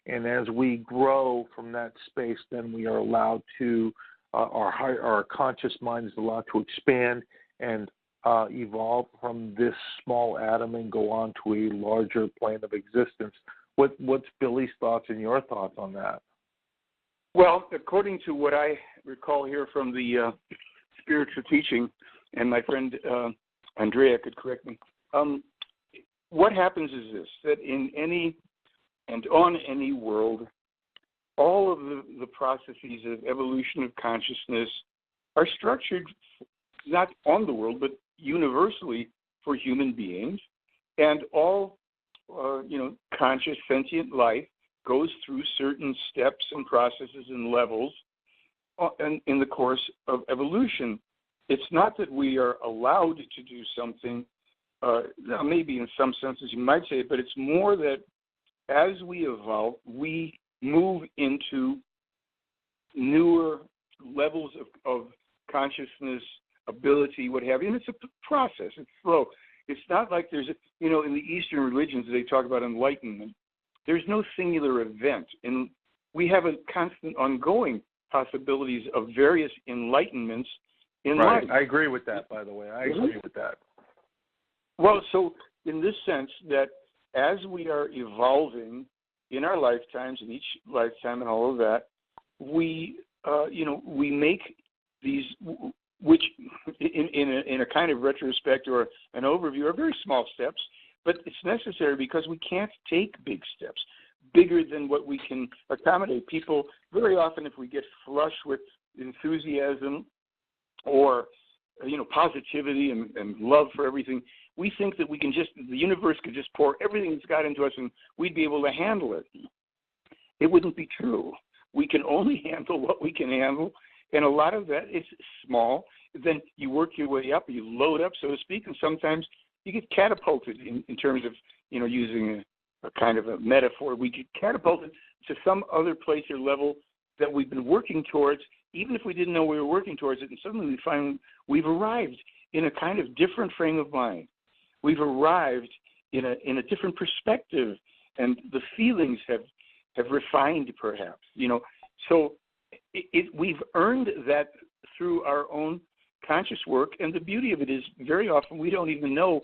And as we grow from that space, then we are allowed to our conscious mind is allowed to expand and evolve from this small atom and go on to a larger plane of existence. What's Billy's thoughts and your thoughts on that? Well, according to what I recall here from the spiritual teaching, and my friend Andrea could correct me, what happens is this, that in any and on any world, all of the processes of evolution of consciousness are structured not on the world, but universally for human beings, and all conscious sentient life goes through certain steps and processes and levels in the course of evolution. It's not that we are allowed to do something, maybe in some senses you might say, but it's more that as we evolve, we move into newer levels of consciousness, ability, what have you, and it's a process. It's slow. It's not like there's, in the Eastern religions they talk about enlightenment. There's no singular event, and we have a constant ongoing possibilities of various enlightenments in life. I agree with that, by the way. I agree with that. Well, so in this sense that as we are evolving in our lifetimes, in each lifetime and all of that, we make these, which in a kind of retrospect or an overview are very small steps, but it's necessary because we can't take big steps, bigger than what we can accommodate. People, very often if we get flush with enthusiasm or, positivity and love for everything, we think that the universe could just pour everything it's got into us and we'd be able to handle it. It wouldn't be true. We can only handle what we can handle, and a lot of that is small. Then you work your way up, you load up, so to speak, and sometimes you get catapulted in terms of, using a kind of a metaphor. We get catapulted to some other place or level that we've been working towards, even if we didn't know we were working towards it, and suddenly we find we've arrived in a kind of different frame of mind. We've arrived in a different perspective, and the feelings have refined, perhaps. So we've earned that through our own conscious work, and the beauty of it is very often we don't even know,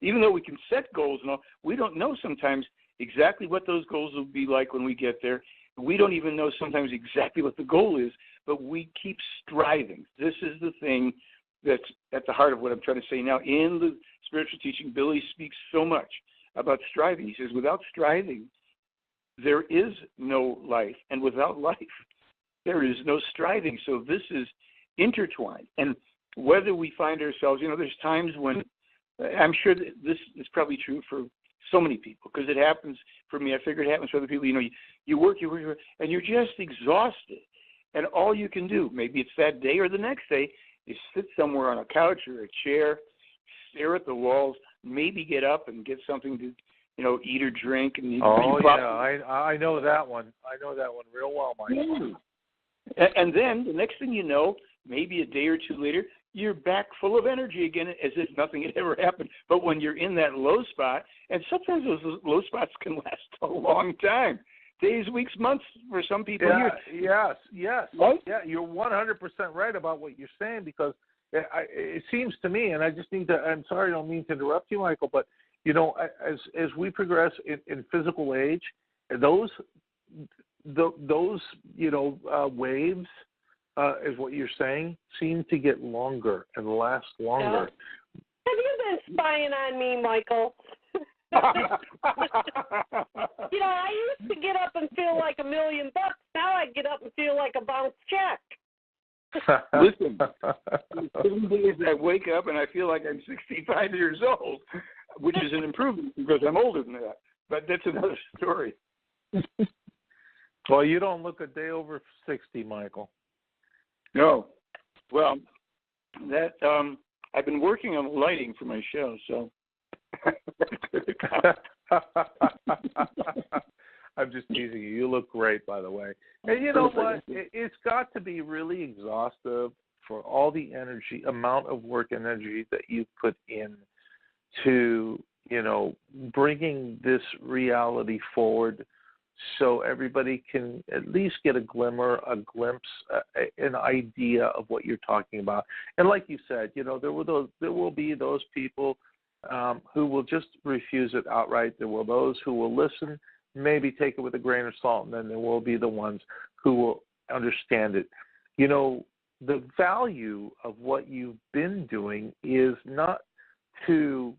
even though we can set goals and all, we don't know sometimes exactly what those goals will be like when we get there. We don't even know sometimes exactly what the goal is, but we keep striving. This is the thing that's at the heart of what I'm trying to say now. In the spiritual teaching, Billy speaks so much about striving. He says, without striving, there is no life, and without life, there is no striving. So this is intertwined. And whether we find ourselves, there's times when, I'm sure that this is probably true for so many people, because it happens for me. I figure it happens for other people. You work, and you're just exhausted. And all you can do, maybe it's that day or the next day, is sit somewhere on a couch or a chair, stare at the walls, maybe get up and get something to, eat or drink. And I know that one. I know that one real well, Mike. And then the next thing you know, maybe a day or two later, you're back full of energy again, as if nothing had ever happened. But when you're in that low spot, and sometimes those low spots can last a long time, days, weeks, months for some people. Yes. Right? Yeah, you're 100% right about what you're saying, because it seems to me, and I just need to, I'm sorry, I don't mean to interrupt you, Michael, but, as we progress in physical age, those waves, is what you're saying, seem to get longer and last longer. Have you been spying on me, Michael? I used to get up and feel like $1 million. Now I get up and feel like a bounced check. Listen, 7 days I wake up and I feel like I'm 65 years old, which is an improvement because I'm older than that. But that's another story. Well, you don't look a day over 60, Michael. No. Well, that I've been working on the lighting for my show, so. I'm just teasing you. You look great, by the way. And you know what? It's got to be really exhaustive for all the amount of work and energy that you put in to, bringing this reality forward, so everybody can at least get a glimmer, a glimpse, an idea of what you're talking about. And like you said, there will be those people who will just refuse it outright. There will those who will listen, maybe take it with a grain of salt, and then there will be the ones who will understand it. The value of what you've been doing is not to,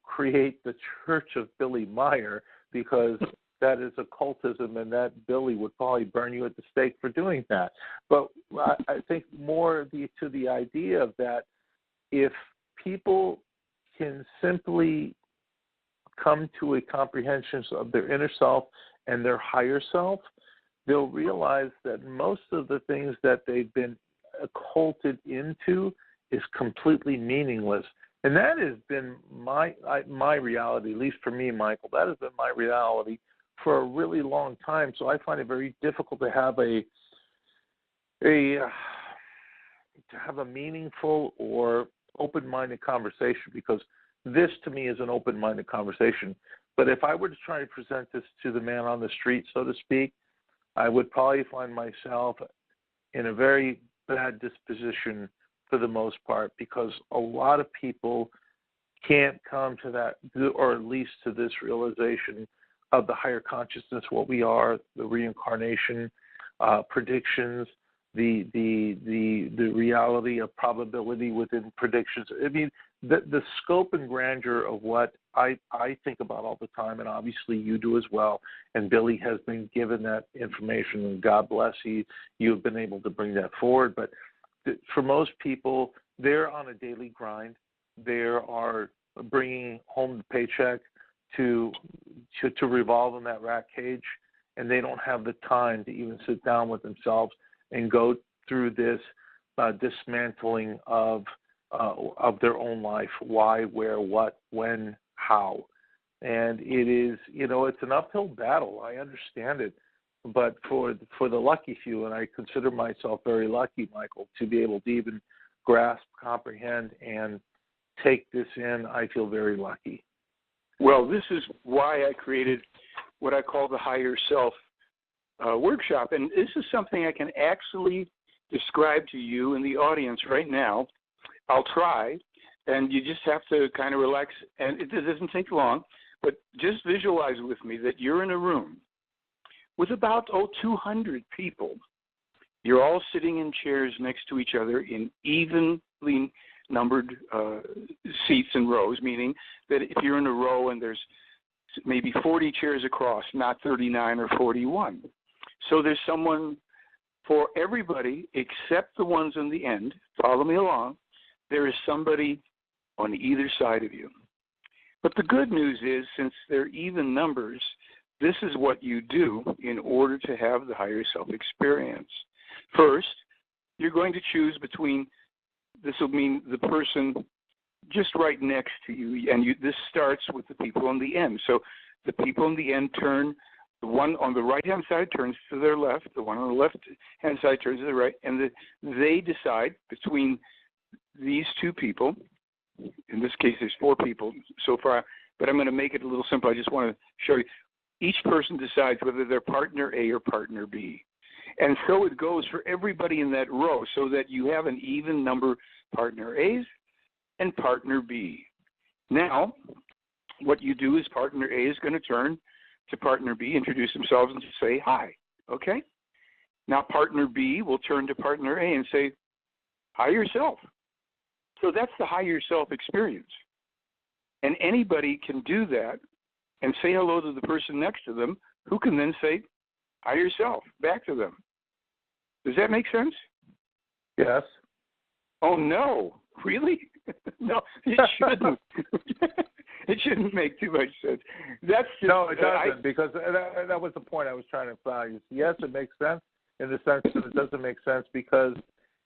create the Church of Billy Meijer, because that is occultism, and that Billy would probably burn you at the stake for doing that. But I think more to the idea of that, if people can simply come to a comprehension of their inner self and their higher self, they'll realize that most of the things that they've been occulted into is completely meaningless. And that has been my reality, at least for me, Michael. That has been my reality for a really long time. So I find it very difficult to have a meaningful or open-minded conversation, because this to me is an open-minded conversation. But if I were to try to present this to the man on the street, so to speak, I would probably find myself in a very bad disposition for the most part, because a lot of people can't come to that, or at least to this realization of the higher consciousness, what we are, the reincarnation, predictions, the reality of probability within predictions. I mean, the scope and grandeur of what I think about all the time, and obviously you do as well, and Billy has been given that information, and God bless you, you've been able to bring that forward. But for most people, they're on a daily grind. They are bringing home the paycheck to revolve in that rat cage, and they don't have the time to even sit down with themselves and go through this dismantling of their own life. Why, where, what, when, how. And it is, it's an uphill battle. I understand it. But for the lucky few, and I consider myself very lucky, Michael, to be able to even grasp, comprehend, and take this in, I feel very lucky. Well, this is why I created what I call the Higher Self workshop. And this is something I can actually describe to you in the audience right now. I'll try, and you just have to kind of relax, and it doesn't take long, but just visualize with me that you're in a room with about 200 people. You're all sitting in chairs next to each other in evenly numbered seats and rows, meaning that if you're in a row and there's maybe 40 chairs across, not 39 or 41. So there's someone for everybody except the ones in the end. Follow me along. There is somebody on either side of you. But the good news is, since they're even numbers, this is what you do in order to have the higher self experience. First, you're going to choose between, this will mean the person just right next to you, and this starts with the people on the end. So the people on the end turn, the one on the right-hand side turns to their left, the one on the left-hand side turns to the right, and they decide between these two people. In this case, there's 4 people so far, but I'm going to make it a little simple. I just want to show you. Each person decides whether they're partner A or partner B. And so it goes for everybody in that row, so that you have an even number partner A's and partner B. Now, what you do is partner A is going to turn to partner B, introduce themselves, and say hi, okay? Now partner B will turn to partner A and say, hi yourself. So that's the higher self experience. And anybody can do that and say hello to the person next to them, who can then say hi yourself back to them. Does that make sense? Yes. Oh, no. Really? No, it shouldn't. It shouldn't make too much sense. That's just, no, it doesn't, because that was the point I was trying to value. Yes, it makes sense in the sense that it doesn't make sense because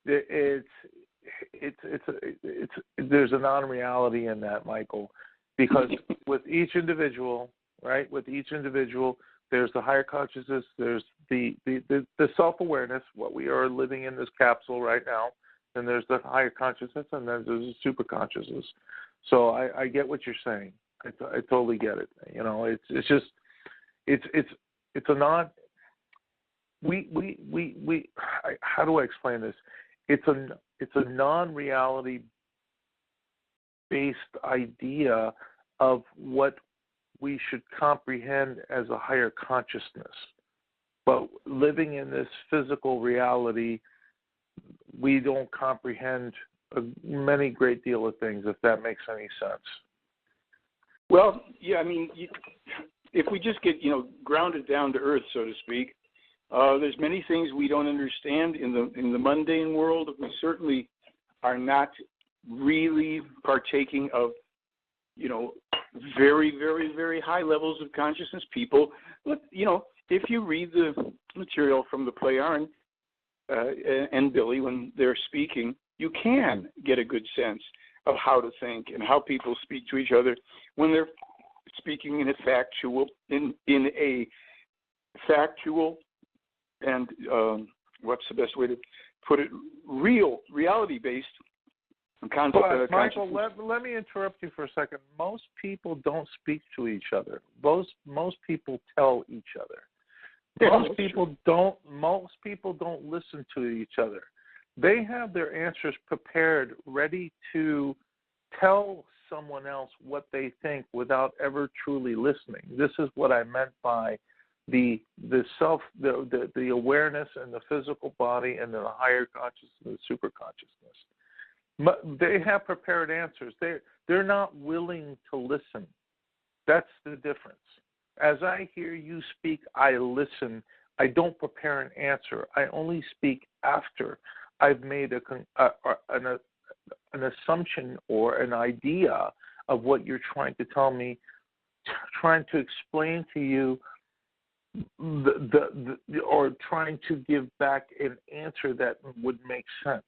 there's a non-reality in that, Michael, because with each individual, right, there's the higher consciousness, there's the self-awareness, what we are living in this capsule right now, and there's the higher consciousness, and then there's the super consciousness. So I get what you're saying. I totally get it. It's just a non. How do I explain this? It's a non-reality based idea of what we should comprehend as a higher consciousness. But living in this physical reality, we don't comprehend many great deal of things, if that makes any sense. Well, yeah, I mean, if we just get, grounded down to earth, so to speak, there's many things we don't understand in the mundane world. We certainly are not really partaking of, very, very, very high levels of consciousness. People, look, if you read the material from the Pleiaden and Billy when they're speaking, you can get a good sense of how to think and how people speak to each other when they're speaking in a factual and what's the best way to put it, reality-based But Michael, let me interrupt you for a second. Most people don't speak to each other. Most people tell each other. Most people don't listen to each other. They have their answers prepared, ready to tell someone else what they think without ever truly listening. This is what I meant by the awareness and the physical body and the higher consciousness and the super consciousness. They have prepared answers. They're not willing to listen. That's the difference. As I hear you speak, I listen. I don't prepare an answer. I only speak after I've made an assumption or an idea of what you're trying to tell me, trying to explain to you, or trying to give back an answer that would make sense.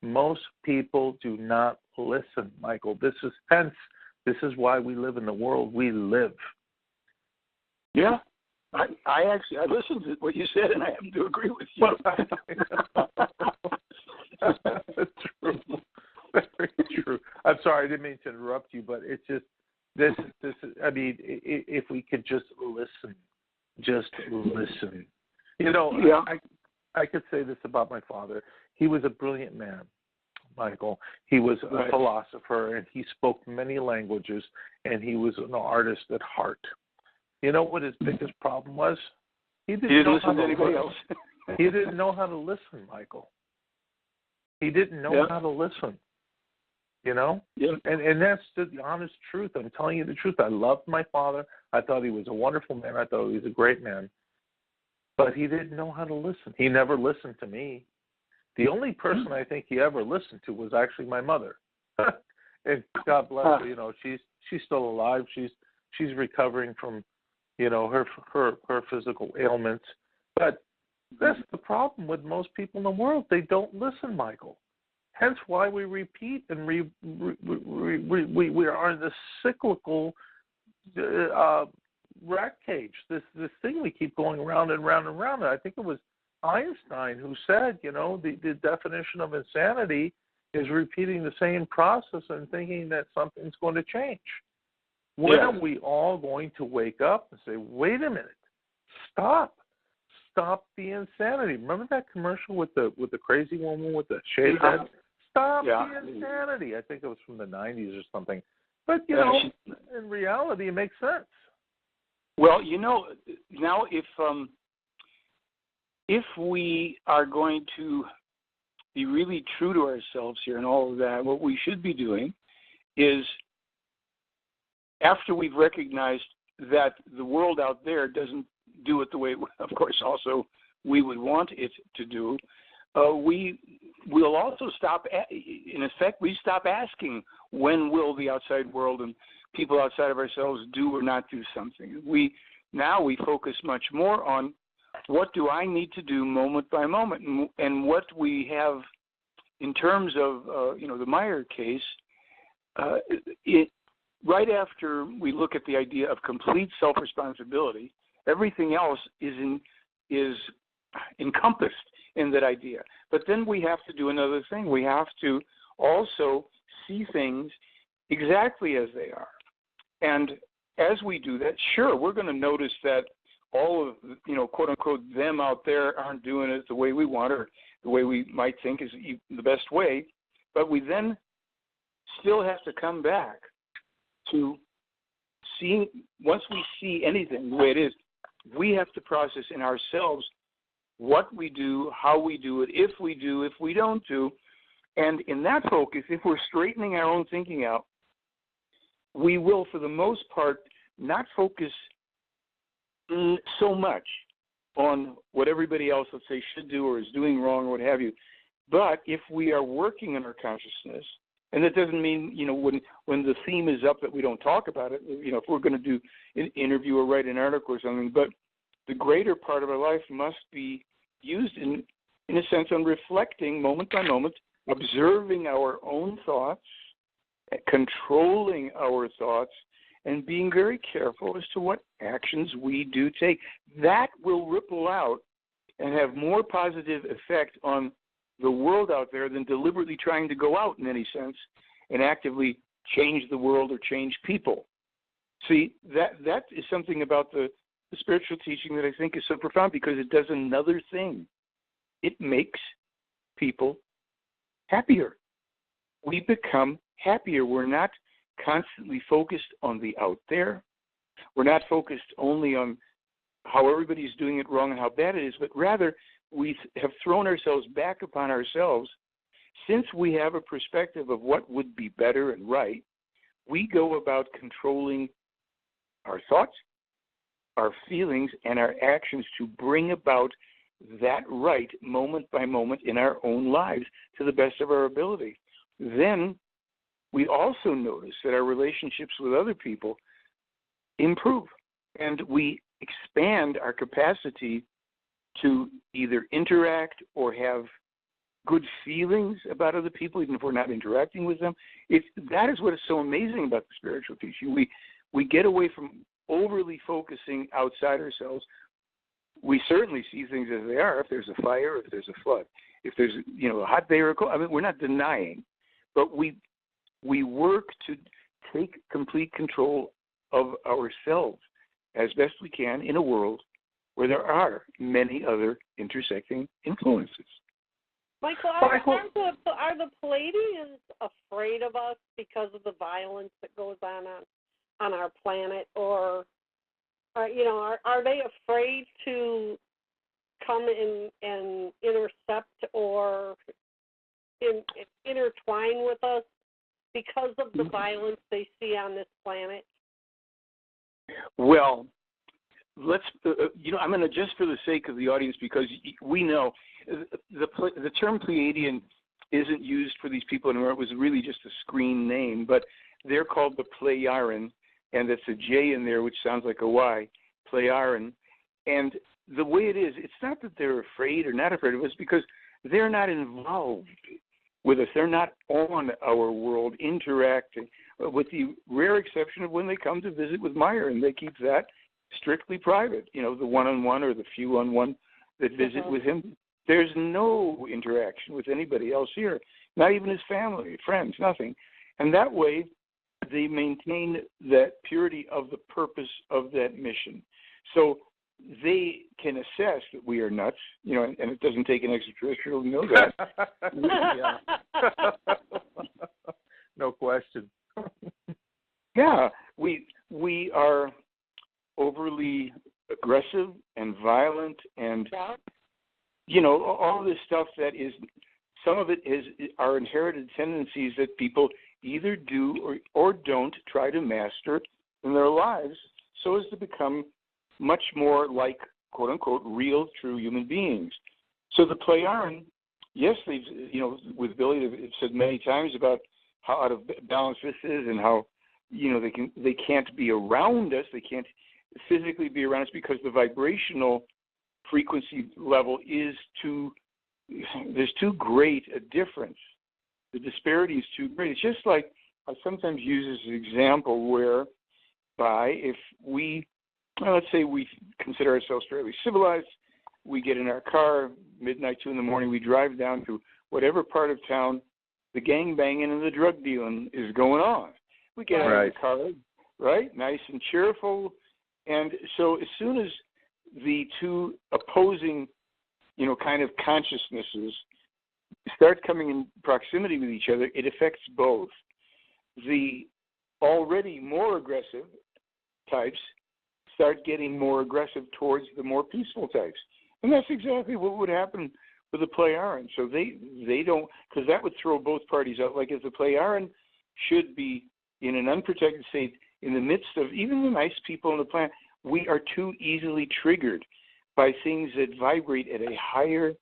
Most people do not listen, Michael. This is why we live in the world we live. Yeah. I listened to what you said, and I happen to agree with you. That's true. Very true. I'm sorry, I didn't mean to interrupt you, but it's just this. I mean, if we could just listen. You know, yeah. I could say this about my father. He was a brilliant man, Michael. He was a philosopher, and he spoke many languages, and he was an artist at heart. You know what his biggest problem was? He didn't listen to anybody else. He didn't know how to listen, Michael. He didn't know how to listen. You know? Yeah. And that's the honest truth. I'm telling you the truth. I loved my father. I thought he was a wonderful man. I thought he was a great man. But he didn't know how to listen. He never listened to me. The only person I think he ever listened to was actually my mother. And God bless her. You know, she's still alive. She's recovering from, you know, her physical ailments. But that's the problem with most people in the world. They don't listen, Michael. Hence why we repeat and we are in this cyclical rat cage. This thing we keep going around and round and round. And I think it was Einstein who said, you know, the definition of insanity is repeating the same process and thinking that something's going to change. When are we all going to wake up and say, wait a minute, stop the insanity? Remember that commercial with the crazy woman with the shaved head? Stop the insanity. I think it was from the 90s or something. But, you know, in reality, it makes sense. Well, you know, now if we are going to be really true to ourselves here and all of that, what we should be doing is, after we've recognized that the world out there doesn't do it the way, of course, also we would want it to do, we'll also stop, in effect, we stop asking when will the outside world and people outside of ourselves do or not do something. Now we focus much more on what do I need to do moment by moment, and what we have in terms of, you know, the Meijer case, right after we look at the idea of complete self-responsibility, everything else is encompassed in that idea. But then we have to do another thing. We have to also see things exactly as they are. And as we do that, sure, we're going to notice that all of, you know, quote unquote, them out there aren't doing it the way we want or the way we might think is the best way. But we then still have to come back to seeing, once we see anything the way it is, we have to process in ourselves what we do, how we do it, if we do, if we don't do. And in that focus, if we're straightening our own thinking out, we will, for the most part, not focus so much on what everybody else, let's say, should do or is doing wrong or what have you. But if we are working on our consciousness, and that doesn't mean, you know, when the theme is up that we don't talk about it, you know, if we're going to do an interview or write an article or something, but the greater part of our life must be used in a sense on reflecting moment by moment, observing our own thoughts, controlling our thoughts, and being very careful as to what actions we do take. That will ripple out and have more positive effect on the world out there than deliberately trying to go out in any sense and actively change the world or change people. See, that is something about the spiritual teaching that I think is so profound, because it does another thing. It makes people happier. We become happier. We're not constantly focused on the out there. We're not focused only on how everybody's doing it wrong and how bad it is, but rather we have thrown ourselves back upon ourselves. Since we have a perspective of what would be better and right, we go about controlling our thoughts, our feelings, and our actions to bring about that right moment by moment in our own lives to the best of our ability. Then we also notice that our relationships with other people improve, and we expand our capacity to either interact or have good feelings about other people, even if we're not interacting with them. That is what is so amazing about the spiritual teaching. We get away from overly focusing outside ourselves. We certainly see things as they are. If there's a fire, if there's a flood, if there's a hot day or a cold, I mean, we're not denying, but we work to take complete control of ourselves as best we can in a world where there are many other intersecting influences. Michael, are the Pleiadians afraid of us because of the violence that goes on our planet, or are they afraid to come and intercept or intertwine with us because of the violence they see on this planet? Well, let's, I'm going to, just for the sake of the audience, because we know the term Pleiadian isn't used for these people anymore. It was really just a screen name, but they're called the Pleiaren, and that's a J in there, which sounds like a Y, Pleiaren. And the way it is, it's not that they're afraid or not afraid of us, because they're not involved with us. They're not on our world interacting, with the rare exception of when they come to visit with Meyer, and they keep that strictly private, the one-on-one or the few-on-one that visit with him. There's no interaction with anybody else here, not even his family, friends, nothing. And that way, they maintain that purity of the purpose of that mission. So they can assess that we are nuts, and it doesn't take an extraterrestrial to know that. No question. Yeah, we are overly aggressive and violent, and all this stuff that is, some of it are inherited tendencies that people either do or don't try to master in their lives, so as to become much more like, quote unquote, real, true human beings. So the Pleiaren, yes, they've, with Billy, they've said many times about how out of balance this is, and how, they can't be around us, they can't physically be around us because the vibrational frequency level is there's too great a difference. The disparity is too great. It's just like I sometimes use as an example whereby if let's say we consider ourselves fairly civilized, we get in our car, midnight, 2 a.m, we drive down to whatever part of town the gangbanging and the drug dealing is going on. We get out of the car, right, nice and cheerful. And so as soon as the two opposing, kind of consciousnesses start coming in proximity with each other, it affects both. The already more aggressive types start getting more aggressive towards the more peaceful types. And that's exactly what would happen with the Pleiaren. So they don't, because that would throw both parties out. Like if the Pleiaren should be in an unprotected state in the midst of even the nice people on the planet, we are too easily triggered by things that vibrate at a higher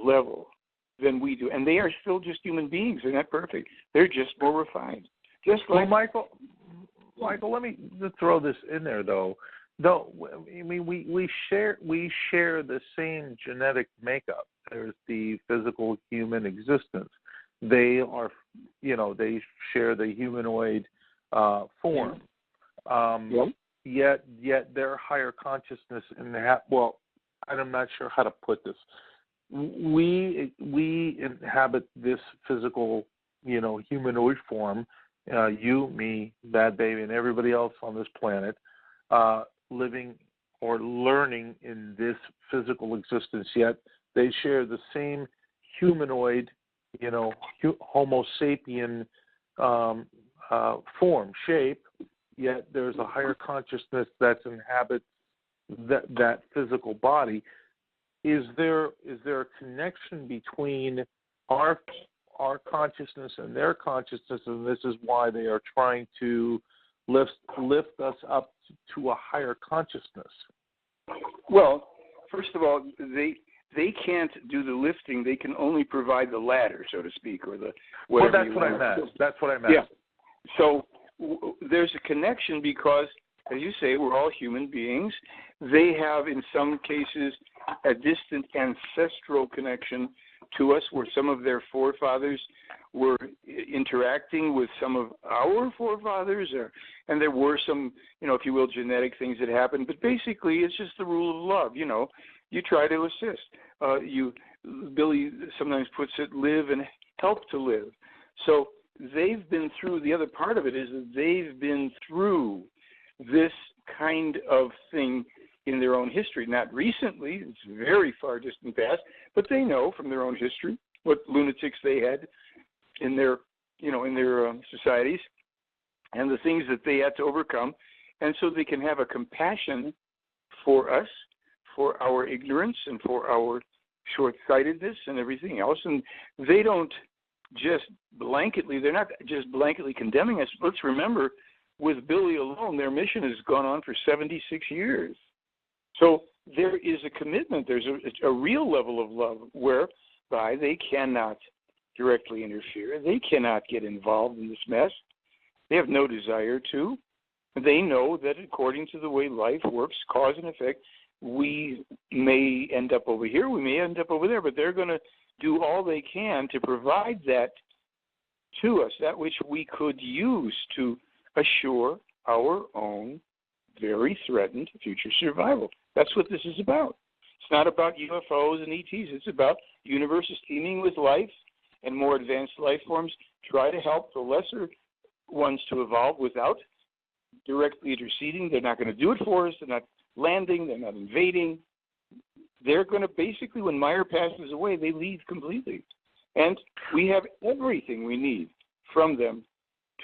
level than we do. And they are still just human beings. They're not perfect. They're just more refined. Just like Michael, let me just throw this in there, though. I mean, we share the same genetic makeup. There's the physical human existence. They are, they share the humanoid form. Yet their higher consciousness and I'm not sure how to put this. we inhabit this physical, humanoid form. You, me, Bad Baby, and everybody else on this planet, living or learning in this physical existence. Yet they share the same humanoid, Homo sapien form, shape. Yet there's a higher consciousness that inhabits that physical body. Is there a connection between our consciousness and their consciousness, and this is why they are trying to lift us up to a higher consciousness? Well, first of all, they can't do the lifting. They can only provide the ladder, so to speak, or the whatever. Well, that's what I meant. Yeah. So there's a connection because, as you say, we're all human beings. They have, in some cases, a distant ancestral connection to us, where some of their forefathers were interacting with some of our forefathers, and there were some, if you will, genetic things that happened. But basically, it's just the rule of love. You try to assist. Billy sometimes puts it, live and help to live. So they've been through. The other part of it is that they've been through this kind of thing in their own history. Not recently, it's very far distant past, but they know from their own history what lunatics they had in their, societies, and the things that they had to overcome, and so they can have a compassion for us, for our ignorance, and for our short-sightedness and everything else. And they don't just they're not just blanketly condemning us. Let's remember, with Billy alone, their mission has gone on for 76 years. So there is a commitment. There's a real level of love whereby they cannot directly interfere. They cannot get involved in this mess. They have no desire to. They know that according to the way life works, cause and effect, we may end up over here, we may end up over there, but they're going to do all they can to provide that to us, that which we could use to assure our own very threatened future survival. That's what this is about. It's not about UFOs and ETs. It's about universes teeming with life and more advanced life forms try to help the lesser ones to evolve without directly interceding. They're not going to do it for us. They're not landing. They're not invading. They're going to basically, when Meyer passes away, they leave completely. And we have everything we need from them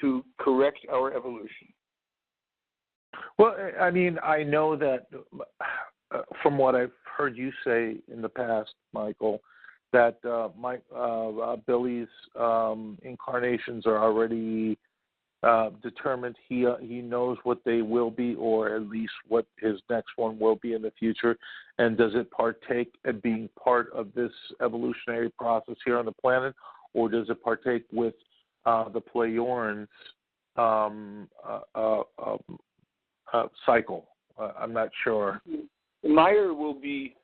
to correct our evolution. Well, I mean, I know that from what I've heard you say in the past, Michael, that Billy's incarnations are already determined. He knows what they will be, or at least what his next one will be in the future. And does it partake in being part of this evolutionary process here on the planet, or does it partake with the Pleiorans cycle? I'm not sure. Meyer will be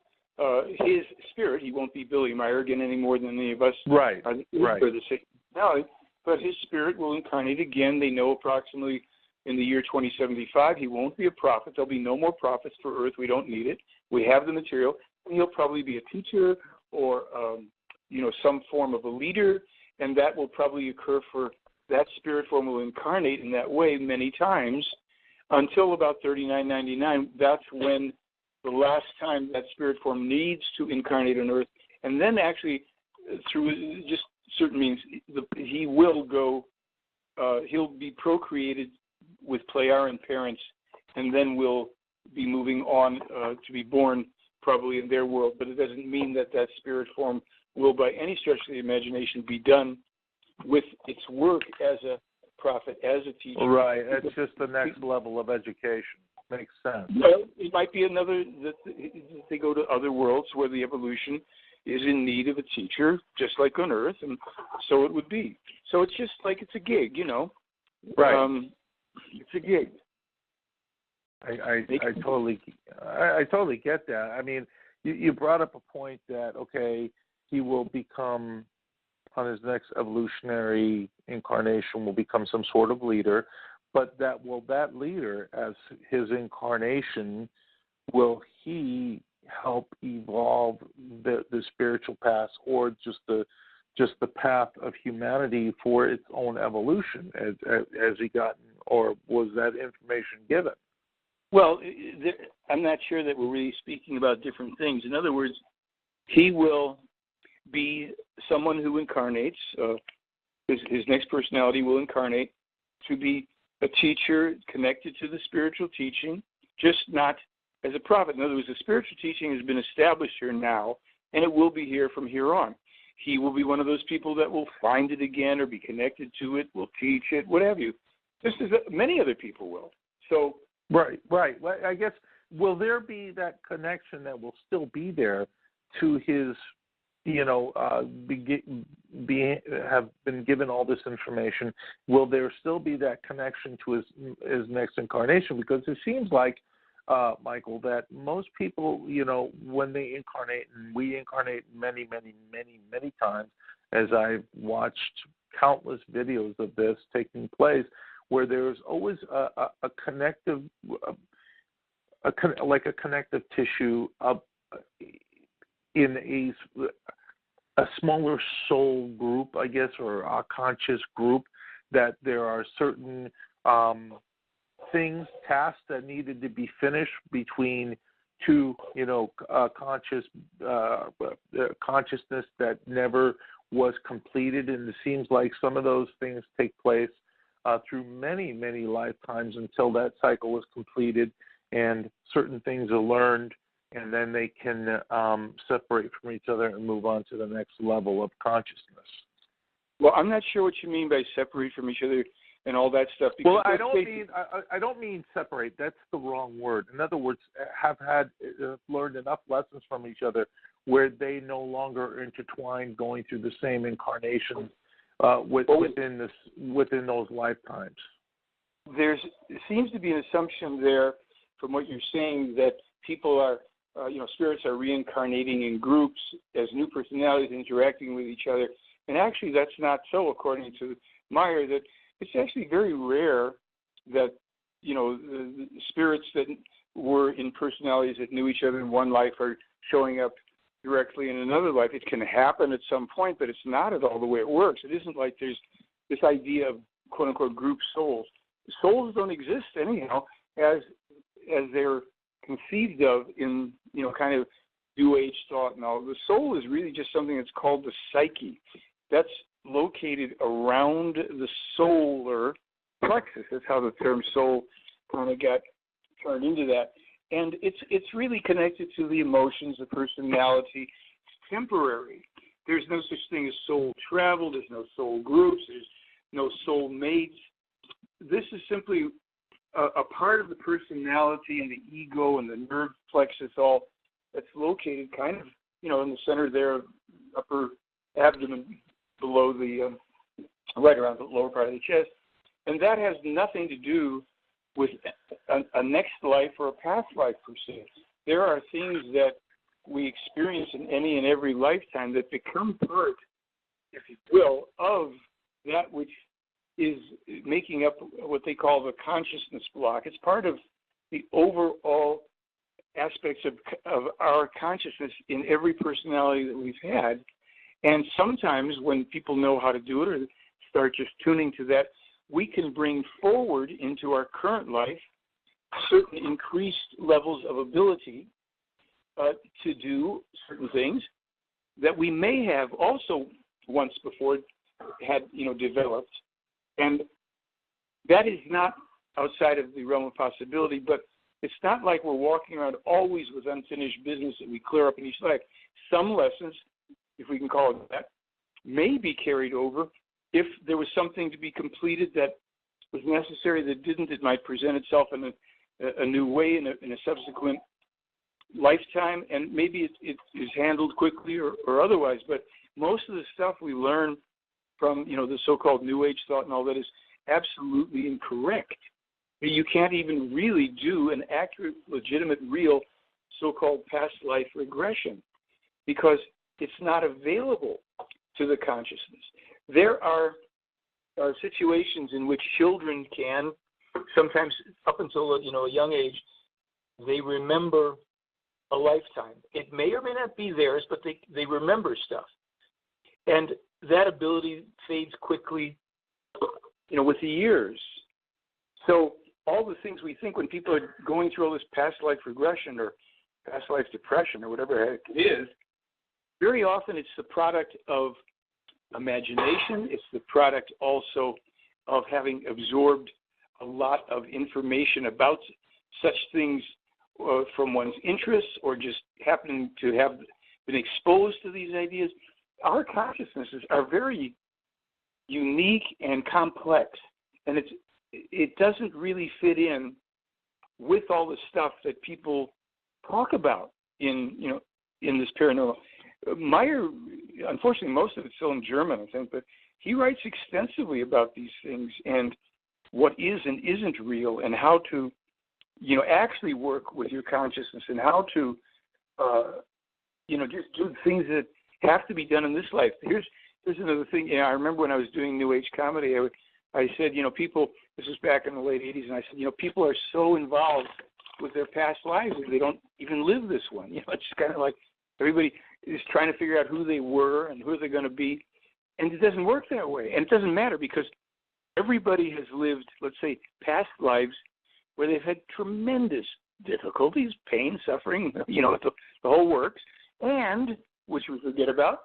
his spirit. He won't be Billy Meyer again any more than any of us. Right. Right. The same personality, but his spirit will incarnate again. They know approximately in the year 2075 he won't be a prophet. There'll be no more prophets for Earth. We don't need it. We have the material. And he'll probably be a teacher or some form of a leader, and that will probably occur for that spirit form will incarnate in that way many times until about 3999. That's when the last time that spirit form needs to incarnate on Earth, and then actually through just certain means he will go. He'll be procreated with Pleiaran parents, and then will be moving on to be born probably in their world. But it doesn't mean that that spirit form will, by any stretch of the imagination, be done with its work as a prophet, as a teacher. Right. It's just the next level of education. Makes sense. Well, it might be another that they go to other worlds where the evolution is in need of a teacher, just like on Earth, and so it would be. So it's just like it's a gig, Right. It's a gig. I totally get that. I mean, you brought up a point that, okay, he will become, on his next evolutionary incarnation, will become some sort of leader, but that leader, as his incarnation, will he help evolve the spiritual path or just the path of humanity for its own evolution? Has he gotten, or was that information given? Well, I'm not sure that we're really speaking about different things. In other words, he will be someone who incarnates. His next personality will incarnate to be a teacher connected to the spiritual teaching, just not as a prophet. In other words, the spiritual teaching has been established here now, and it will be here from here on. He will be one of those people that will find it again or be connected to it, will teach it, what have you, just as many other people will. So, right. Well, I guess, will there be that connection that will still be there to his, have been given all this information? Will there still be that connection to his next incarnation? Because it seems like, Michael, that most people, when they incarnate, and we incarnate many, many, many, many times, as I've watched countless videos of this taking place, where there's always a connective, like a connective tissue in a smaller soul group, I guess, or a conscious group, that there are certain things, tasks that needed to be finished between two, consciousness that never was completed. And it seems like some of those things take place through many, many lifetimes until that cycle is completed and certain things are learned, and then they can separate from each other and move on to the next level of consciousness. Well, I'm not sure what you mean by separate from each other and all that stuff. Well, I don't mean separate. That's the wrong word. In other words, have learned enough lessons from each other where they no longer are intertwined, going through the same incarnations within those lifetimes. There seems to be an assumption there, from what you're saying, that people are, spirits are reincarnating in groups as new personalities interacting with each other. And actually, that's not so, according to MEIJER. That it's actually very rare that, the spirits that were in personalities that knew each other in one life are showing up directly in another life. It can happen at some point, but it's not at all the way it works. It isn't like there's this idea of quote-unquote group souls. Souls don't exist anyhow as they're conceived of in, kind of New Age thought and all. The soul is really just something that's called the psyche. That's located around the solar plexus. That's how the term soul kind of got turned into that. And it's really connected to the emotions, the personality. It's temporary. There's no such thing as soul travel. There's no soul groups. There's no soul mates. This is simply a part of the personality and the ego and the nerve plexus, all that's located kind of, in the center there, upper abdomen, below the, right around the lower part of the chest. And that has nothing to do with a next life or a past life, per se. There are things that we experience in any and every lifetime that become part, if you will, of that which is making up what they call the consciousness block. It's part of the overall aspects of our consciousness in every personality that we've had. And sometimes when people know how to do it or start just tuning to that, we can bring forward into our current life certain increased levels of ability to do certain things that we may have also once before had, developed. And that is not outside of the realm of possibility, but it's not like we're walking around always with unfinished business that we clear up in each life. Some lessons, if we can call it that, may be carried over. If there was something to be completed that was necessary that didn't, it might present itself in a new way in a subsequent lifetime, and maybe it is handled quickly or otherwise. But most of the stuff we learn from, the so-called New Age thought and all that is absolutely incorrect. You can't even really do an accurate, legitimate, real so-called past life regression because it's not available to the consciousness. There are situations in which children can, sometimes up until a young age, they remember a lifetime. It may or may not be theirs, but they remember stuff. And that ability fades quickly, with the years. So all the things we think when people are going through all this past life regression or past life depression or whatever the heck it is, very often it's the product of imagination. It's the product also of having absorbed a lot of information about such things from one's interests or just happening to have been exposed to these ideas. Our consciousnesses are very unique and complex, and it doesn't really fit in with all the stuff that people talk about in this paranormal. Meyer, unfortunately, most of it's still in German, I think, but he writes extensively about these things and what is and isn't real, and how to, actually work with your consciousness, and how to, just do things that have to be done in this life. Here's another thing. I remember when I was doing New Age comedy, I said, people. This was back in the late '80s, and I said, people are so involved with their past lives that they don't even live this one. It's kind of like everybody is trying to figure out who they were and who they're going to be, and it doesn't work that way. And it doesn't matter because everybody has lived, let's say, past lives where they've had tremendous difficulties, pain, suffering, the whole works, and, which we forget about,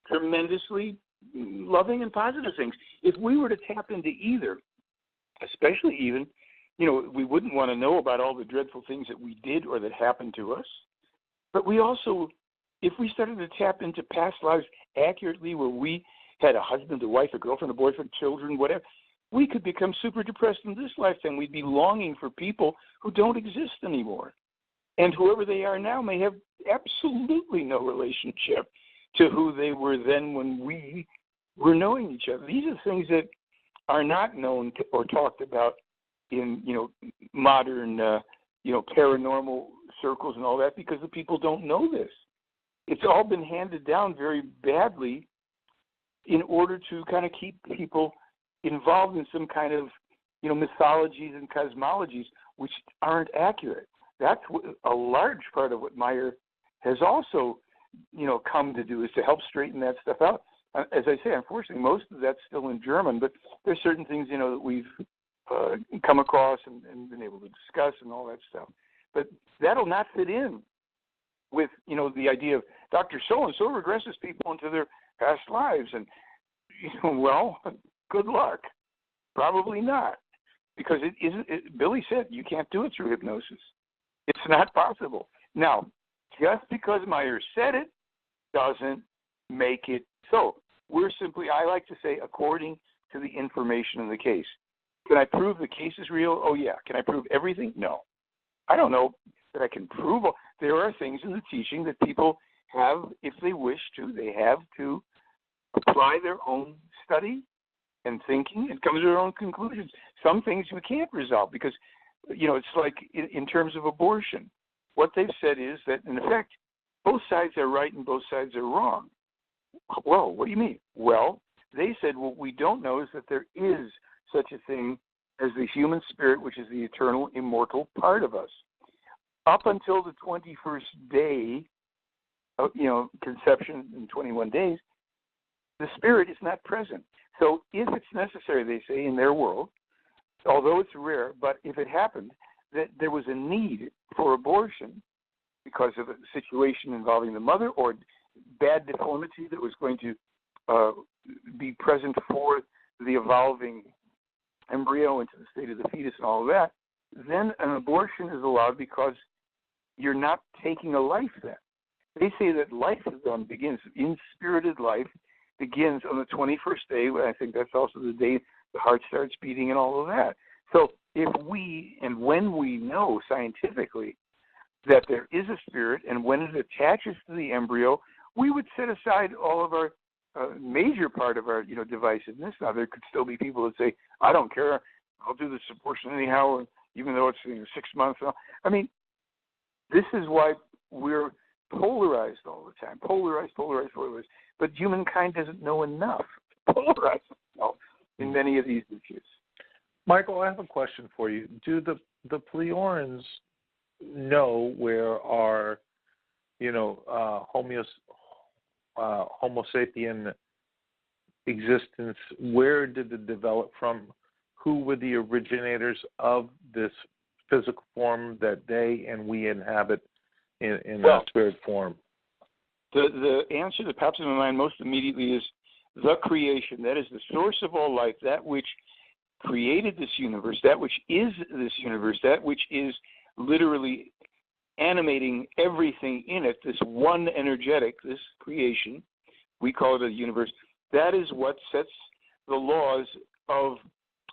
tremendously loving and positive things. If we were to tap into either, especially even, we wouldn't want to know about all the dreadful things that we did or that happened to us. But we also, if we started to tap into past lives accurately where we had a husband, a wife, a girlfriend, a boyfriend, children, whatever, we could become super depressed in this lifetime. We'd be longing for people who don't exist anymore. And whoever they are now may have absolutely no relationship to who they were then when we were knowing each other. These are things that are not known or talked about in, modern, paranormal circles and all that, because the people don't know this. It's all been handed down very badly in order to kind of keep people involved in some kind of, mythologies and cosmologies which aren't accurate. That's a large part of what Meyer has also, come to do, is to help straighten that stuff out. As I say, unfortunately, most of that's still in German, but there's certain things, that we've come across and been able to discuss and all that stuff. But that'll not fit in with, the idea of Dr. So-and-so regresses people into their past lives. And, well, good luck. Probably not. Because Billy said you can't do it through hypnosis. It's not possible. Now, just because Meyer said it doesn't make it so. We're simply, I like to say, according to the information in the case. Can I prove the case is real? Oh, yeah. Can I prove everything? No. I don't know that I can prove. There are things in the teaching that people have, if they wish to, they have to apply their own study and thinking and come to their own conclusions. Some things we can't resolve because, it's like in terms of abortion. What they've said is that, in effect, both sides are right and both sides are wrong. Well, what do you mean? Well, they said what we don't know is that there is such a thing as the human spirit, which is the eternal, immortal part of us. Up until the 21st day of, conception in 21 days, the spirit is not present. So if it's necessary, they say, in their world, although it's rare, but if it happened, that there was a need for abortion because of a situation involving the mother or bad deformity that was going to be present for the evolving embryo into the state of the fetus and all of that, then an abortion is allowed because you're not taking a life then. They say that life begins, in-spirited life begins on the 21st day. I think that's also the day the heart starts beating and all of that. So if we and when we know scientifically that there is a spirit and when it attaches to the embryo, we would set aside all of our major part of our, divisiveness. Now, there could still be people that say, I don't care, I'll do this abortion anyhow, even though it's 6 months. I mean, this is why we're polarized all the time. Polarized. But humankind doesn't know enough to polarize itself in many of these issues. Michael, I have a question for you. Do the Pleorans know where our Homo sapien existence, where did it develop from? Who were the originators of this physical form that they and we inhabit in that spirit form? The answer that pops in my mind most immediately is the creation. That is the source of all life, that which created this universe, that which is this universe, that which is literally animating everything in it, this one energetic, this creation, we call it a universe. That is what sets the laws of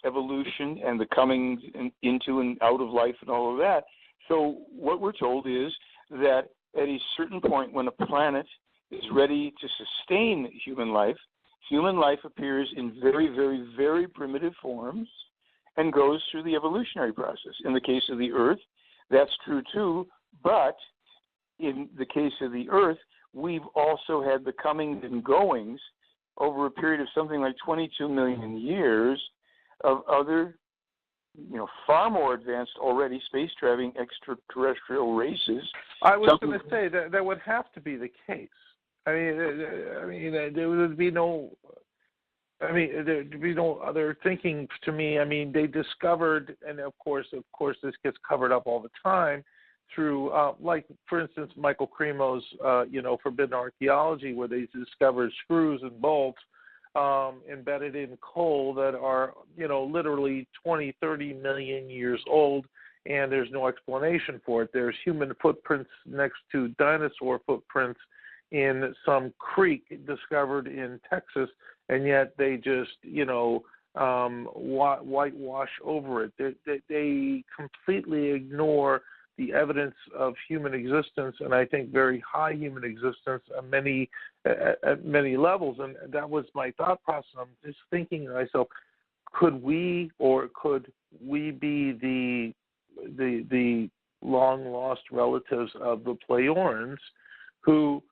evolution and the coming into and out of life and all of that. So what we're told is that at a certain point when a planet is ready to sustain human life appears in very, very, very primitive forms and goes through the evolutionary process. In the case of the Earth, that's true too, but in the case of the Earth, we've also had the comings and goings over a period of something like 22 million years of other, far more advanced already space-traveling extraterrestrial races. I was going to say that would have to be the case. There would be no. There'd be no other thinking to me. They discovered, and of course, this gets covered up all the time through, like, for instance, Michael Cremo's, Forbidden Archaeology, where they discovered screws and bolts embedded in coal that are, literally 20, 30 million years old, and there's no explanation for it. There's human footprints next to dinosaur footprints in some creek discovered in Texas, and yet they just, whitewash over it. They completely ignore the evidence of human existence, and I think very high human existence at many levels. And that was my thought process. I'm just thinking to myself, could we be the long lost relatives of the Pleiorans who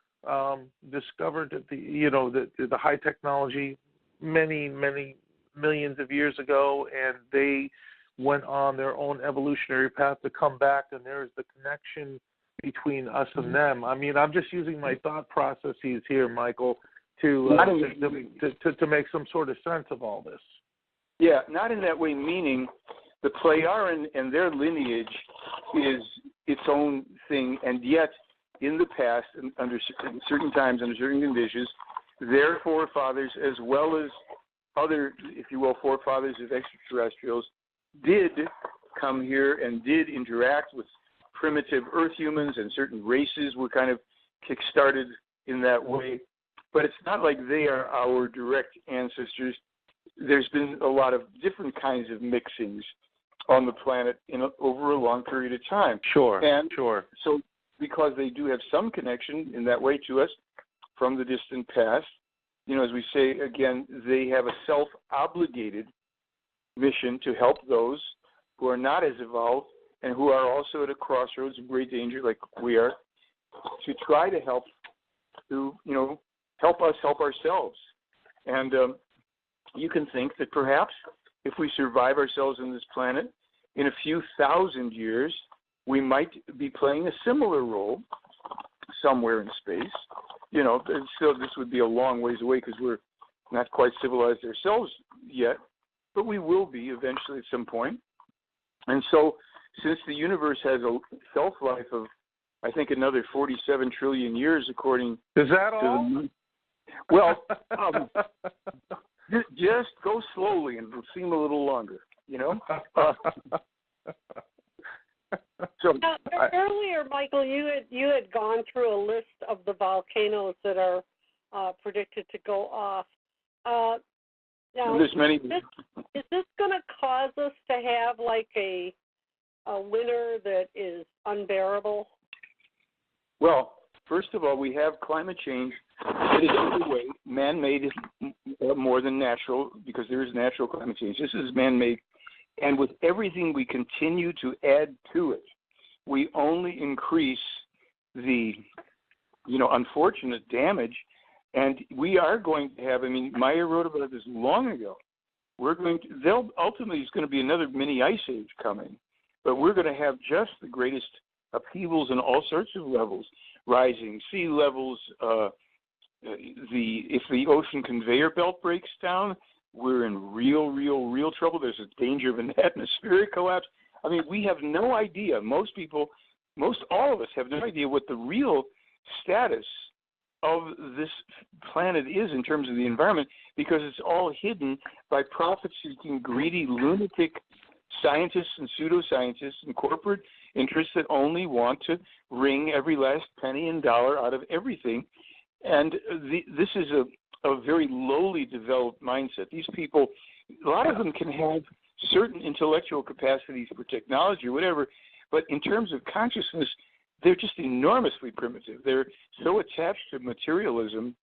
discovered the high technology many millions of years ago, and they went on their own evolutionary path to come back, and there's the connection between us and them. I'm just using my thought processes here, Michael, to make some sort of sense of all this. Yeah, not in that way, meaning the Pleiaran and their lineage is its own thing, and yet in the past, under certain times, under certain conditions, their forefathers, as well as other, if you will, forefathers of extraterrestrials, did come here and did interact with primitive Earth humans, and certain races were kind of kick-started in that way. But it's not like they are our direct ancestors. There's been a lot of different kinds of mixings on the planet over a long period of time. Sure. So because they do have some connection in that way to us from the distant past, as we say, again, they have a self-obligated mission to help those who are not as evolved and who are also at a crossroads of great danger like we are, to try to help us help ourselves. And you can think that perhaps if we survive ourselves on this planet, in a few thousand years, we might be playing a similar role somewhere in space. Still this would be a long ways away because we're not quite civilized ourselves yet, but we will be eventually at some point. And so since the universe has a self-life of, I think, another 47 trillion years, according Is that all? to well, just go slowly and it'll seem a little longer, So earlier, Michael, you had gone through a list of the volcanoes that are predicted to go off. Now, there's many. Is this going to cause us to have like a winter that is unbearable? Well, first of all, we have climate change that is underway. Man-made is more than natural because there is natural climate change. This is man-made. And with everything we continue to add to it, we only increase the, unfortunate damage. And we are going to have, Meyer wrote about this long ago. Ultimately, it's going to be another mini ice age coming. But we're going to have just the greatest upheavals in all sorts of levels. rising sea levels. If the ocean conveyor belt breaks down, we're in real trouble. There's a danger of an atmospheric collapse. I mean, we have no idea. All of us have no idea what the real status of this planet is in terms of the environment, because it's all hidden by profit-seeking, greedy, lunatic scientists and pseudoscientists and corporate interests that only want to wring every last penny and dollar out of everything. And this is a very lowly developed mindset. These people, a lot of them can have certain intellectual capacities for technology or whatever, but in terms of consciousness, they're just enormously primitive. They're so attached to materialism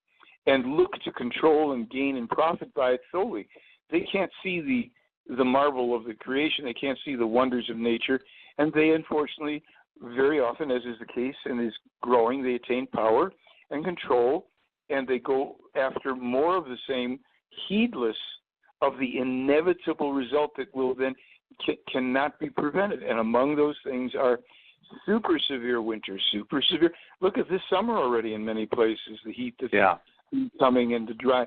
and look to control and gain and profit by it solely. They can't see the marvel of the creation. They can't see the wonders of nature. And they, unfortunately, very often, as is the case and is growing, they attain power and control, and they go after more of the same, heedless of the inevitable result that will then cannot be prevented. And among those things are super severe winters, super severe. Look at this summer already in many places, the heat that's coming, and the dry,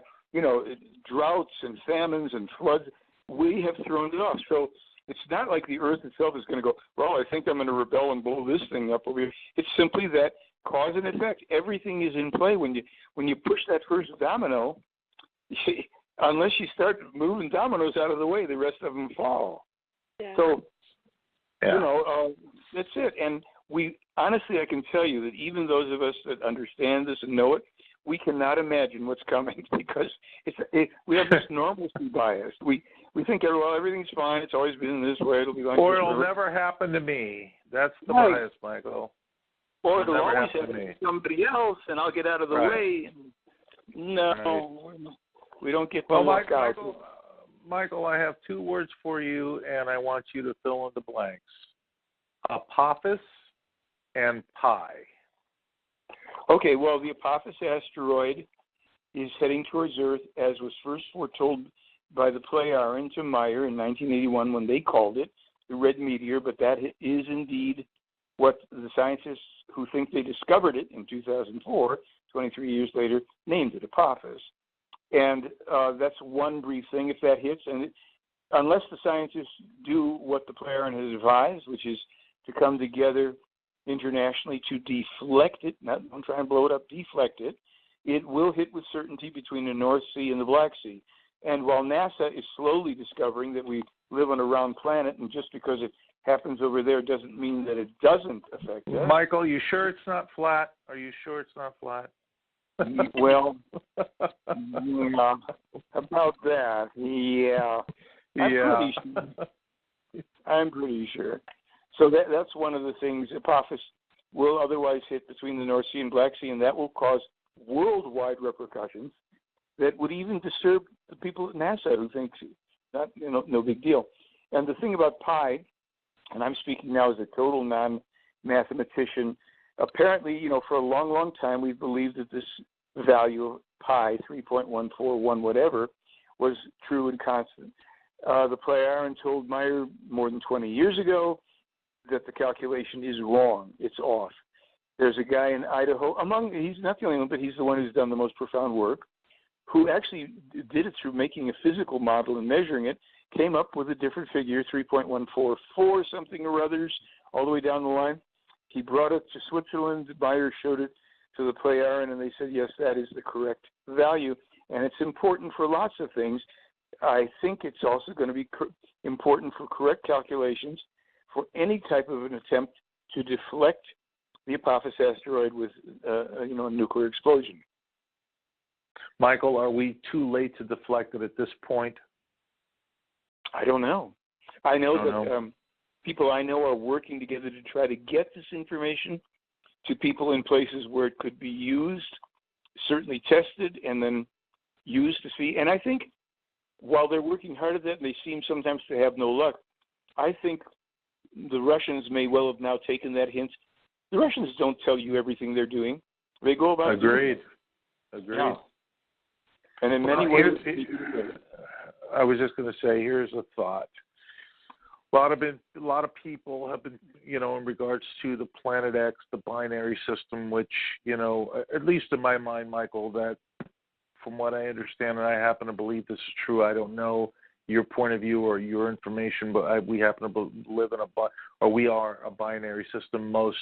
droughts and famines and floods. We have thrown it off. So it's not like the earth itself is going to go, well, I think I'm going to rebel and blow this thing up over here. It's simply that cause and effect. Everything is in play. When you push that first domino, unless you start moving dominoes out of the way, the rest of them fall. Yeah. So, that's it. And honestly, I can tell you that even those of us that understand this and know it, we cannot imagine what's coming, because we have this normalcy bias. We think, well, everything's fine. It's always been this way. It'll be like or this. It'll never happen to me. That's the bias, Michael. Or it'll always happen to somebody else, and I'll get out of the way. No, we don't get to luck out. Michael, I have 2 words for you, and I want you to fill in the blanks. Apophis and pi. Okay, well, the Apophis asteroid is heading towards Earth, as was first foretold by the Pleiaren to MEIJER in 1981 when they called it the red meteor, but that is indeed what the scientists who think they discovered it in 2004, 23 years later, named it Apophis. And that's one brief thing if that hits. And unless the scientists do what the Pleiaren has advised, which is to come together internationally to deflect it, don't try and blow it up, deflect it, it will hit with certainty between the North Sea and the Black Sea. And while NASA is slowly discovering that we live on a round planet, and just because it happens over there doesn't mean that it doesn't affect us. Michael, you sure it's not flat? Are you sure it's not flat? Well, about that, I'm pretty sure. So that's one of the things. Apophis will otherwise hit between the North Sea and Black Sea, and that will cause worldwide repercussions that would even disturb the people at NASA who think no big deal. And the thing about pi, and I'm speaking now as a total non-mathematician, apparently, for a long, long time, we've believed that this value of pi, 3.141 whatever, was true and constant. The Pleiaren told MEIJER more than 20 years ago that the calculation is wrong. It's off. There's a guy in Idaho, he's not the only one, but he's the one who's done the most profound work, who actually did it through making a physical model and measuring it, came up with a different figure, 3.144 something or others, all the way down the line. He brought it to Switzerland. MEIJER showed it to the Pleiaren, and they said, yes, that is the correct value. And it's important for lots of things. I think it's also going to be important for correct calculations for any type of an attempt to deflect the Apophis asteroid with a nuclear explosion. Michael, are we too late to deflect it at this point? I don't know. I know that people I know are working together to try to get this information to people in places where it could be used, certainly tested, and then used to see. And I think while they're working hard at that, and they seem sometimes to have no luck, I think the Russians may well have now taken that hint. The Russians don't tell you everything they're doing. They go about Agreed. Yeah. And in many ways, I was just going to say, here's a thought. A lot of people have been, in regards to the Planet X, the binary system, which, at least in my mind, Michael, that from what I understand, and I happen to believe this is true, I don't know your point of view or your information, but we happen to live in we are a binary system. Most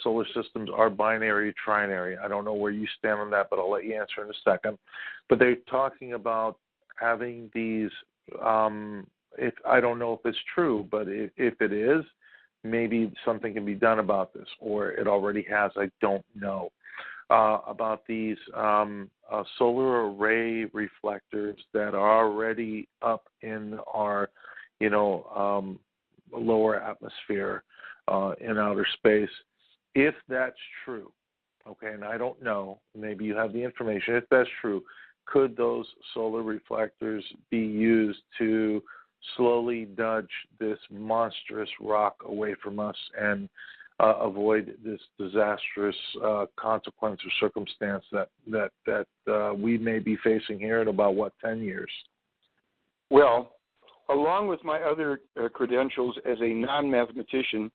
solar systems are binary, trinary. I don't know where you stand on that, but I'll let you answer in a second. But they're talking about having these. If I don't know if it's true, but if it is, maybe something can be done about this, or it already has. I don't know about these solar array reflectors that are already up in our, lower atmosphere in outer space. If that's true, okay, and I don't know, maybe you have the information. If that's true, could those solar reflectors be used to slowly nudge this monstrous rock away from us and avoid this disastrous consequence or circumstance that we may be facing here in about 10 years? Well, along with my other credentials as a non-mathematician,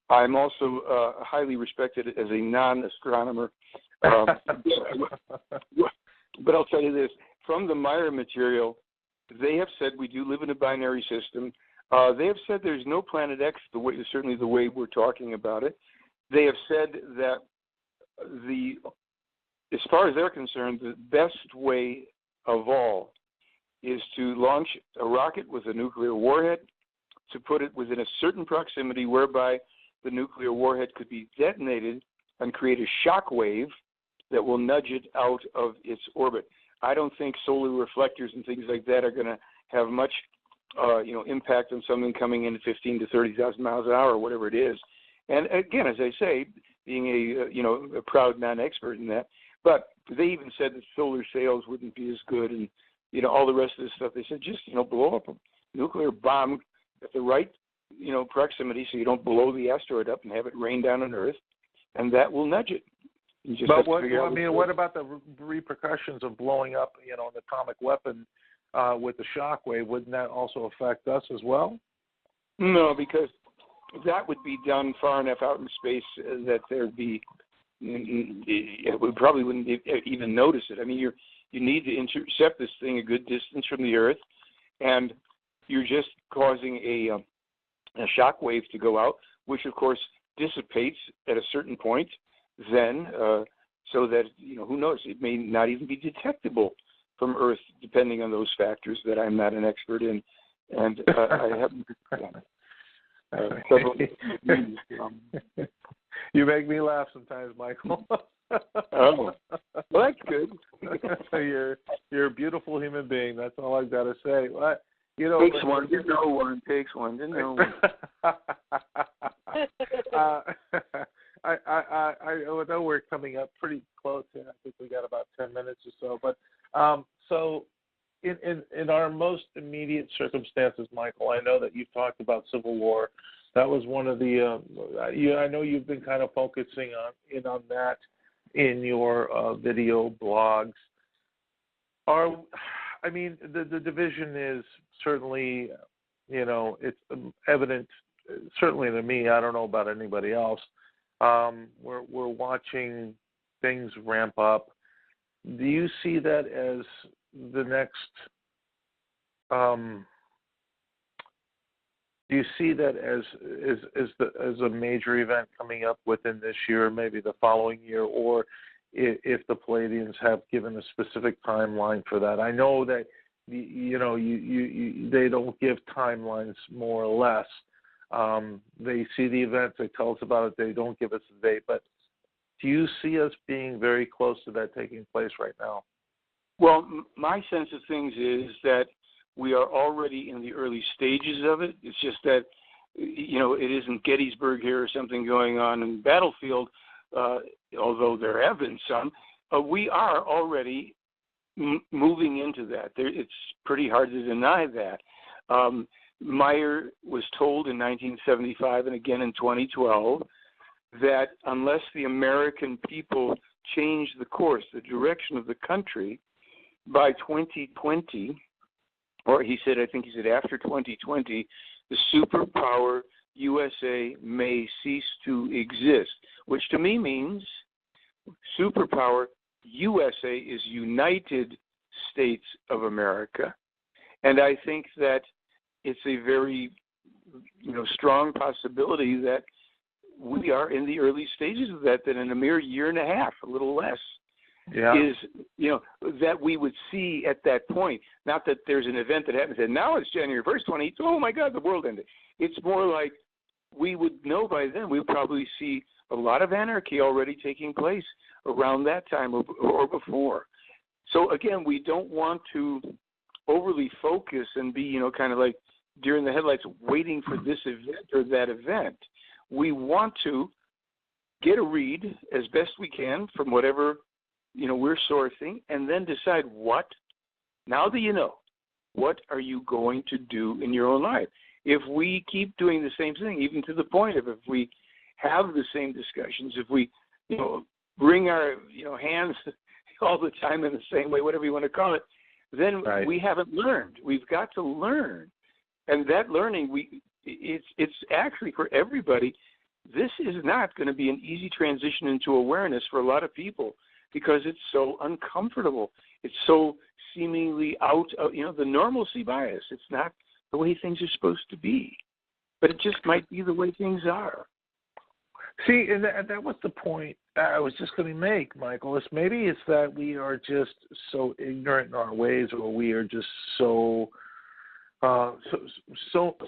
I'm also highly respected as a non-astronomer. But I'll tell you this, from the MEIJER material, they have said we do live in a binary system. They have said there's no Planet X, certainly the way we're talking about it. They have said that as far as they're concerned, the best way of all is to launch a rocket with a nuclear warhead, to put it within a certain proximity whereby the nuclear warhead could be detonated and create a shock wave that will nudge it out of its orbit. I don't think solar reflectors and things like that are going to have much, impact on something coming in at 15 to 30,000 miles an hour or whatever it is. And again, as I say, being a proud non-expert in that, but they even said that solar sails wouldn't be as good, and all the rest of this stuff. They said just blow up a nuclear bomb at the right proximity so you don't blow the asteroid up and have it rain down on Earth, and that will nudge it. But what about the repercussions of blowing up, an atomic weapon with the shock wave? Wouldn't that also affect us as well? No, because that would be done far enough out in space that we probably wouldn't even notice it. I mean, you need to intercept this thing a good distance from the Earth, and you're just causing a shock wave to go out, which of course dissipates at a certain point. Then, so that who knows? It may not even be detectable from Earth, depending on those factors that I'm not an expert in, and I haven't. You make me laugh sometimes, Michael. Oh, well, that's good. You're a beautiful human being. That's all I've got to say. Takes one to know one. Takes one to know one. I know we're coming up pretty close here. I think we got about 10 minutes or so. But so in our most immediate circumstances, Michael, I know that you've talked about Civil War. That was one of the. I know you've been kind of focusing on that in your video blogs. The division is certainly, it's evident, certainly to me. I don't know about anybody else. We're watching things ramp up. Do you see that as the next? Do you see that as a major event coming up within this year, maybe the following year, or if the Pleiadians have given a specific timeline for that? I know that they don't give timelines more or less. They see the events, they tell us about it, they don't give us a date. But do you see us being very close to that taking place right now? Well, my sense of things is that we are already in the early stages of it. It's just that, it isn't Gettysburg here or something going on in the battlefield, although there have been some. We are already moving into that. It's pretty hard to deny that. MEIJER was told in 1975 and again in 2012 that unless the American people change the course, the direction of the country, by 2020, or he said, I think he said after 2020, the superpower USA may cease to exist, which to me means superpower USA is United States of America. And I think that it's a very, strong possibility that we are in the early stages of that in a mere year and a half, a little less, is, that we would see at that point. Not that there's an event that happens and now it's January 1st, 20, oh my God, the world ended. It's more like we would know by then, we would probably see a lot of anarchy already taking place around that time or before. So again, we don't want to overly focus and be, kind of like deer in the headlights waiting for this event or that event. We want to get a read as best we can from whatever, we're sourcing, and then decide now that you know, what are you going to do in your own life? If we keep doing the same thing, even to the point of if we have the same discussions, if we, bring our, hands all the time in the same way, whatever you want to call it, then we haven't learned. We've got to learn. And that learning, it's actually for everybody. This is not going to be an easy transition into awareness for a lot of people because it's so uncomfortable. It's so seemingly out of, the normalcy bias. It's not the way things are supposed to be. But it just might be the way things are. See, and that was the point I was just going to make, Michael. Maybe it's that we are just so ignorant in our ways, or we are just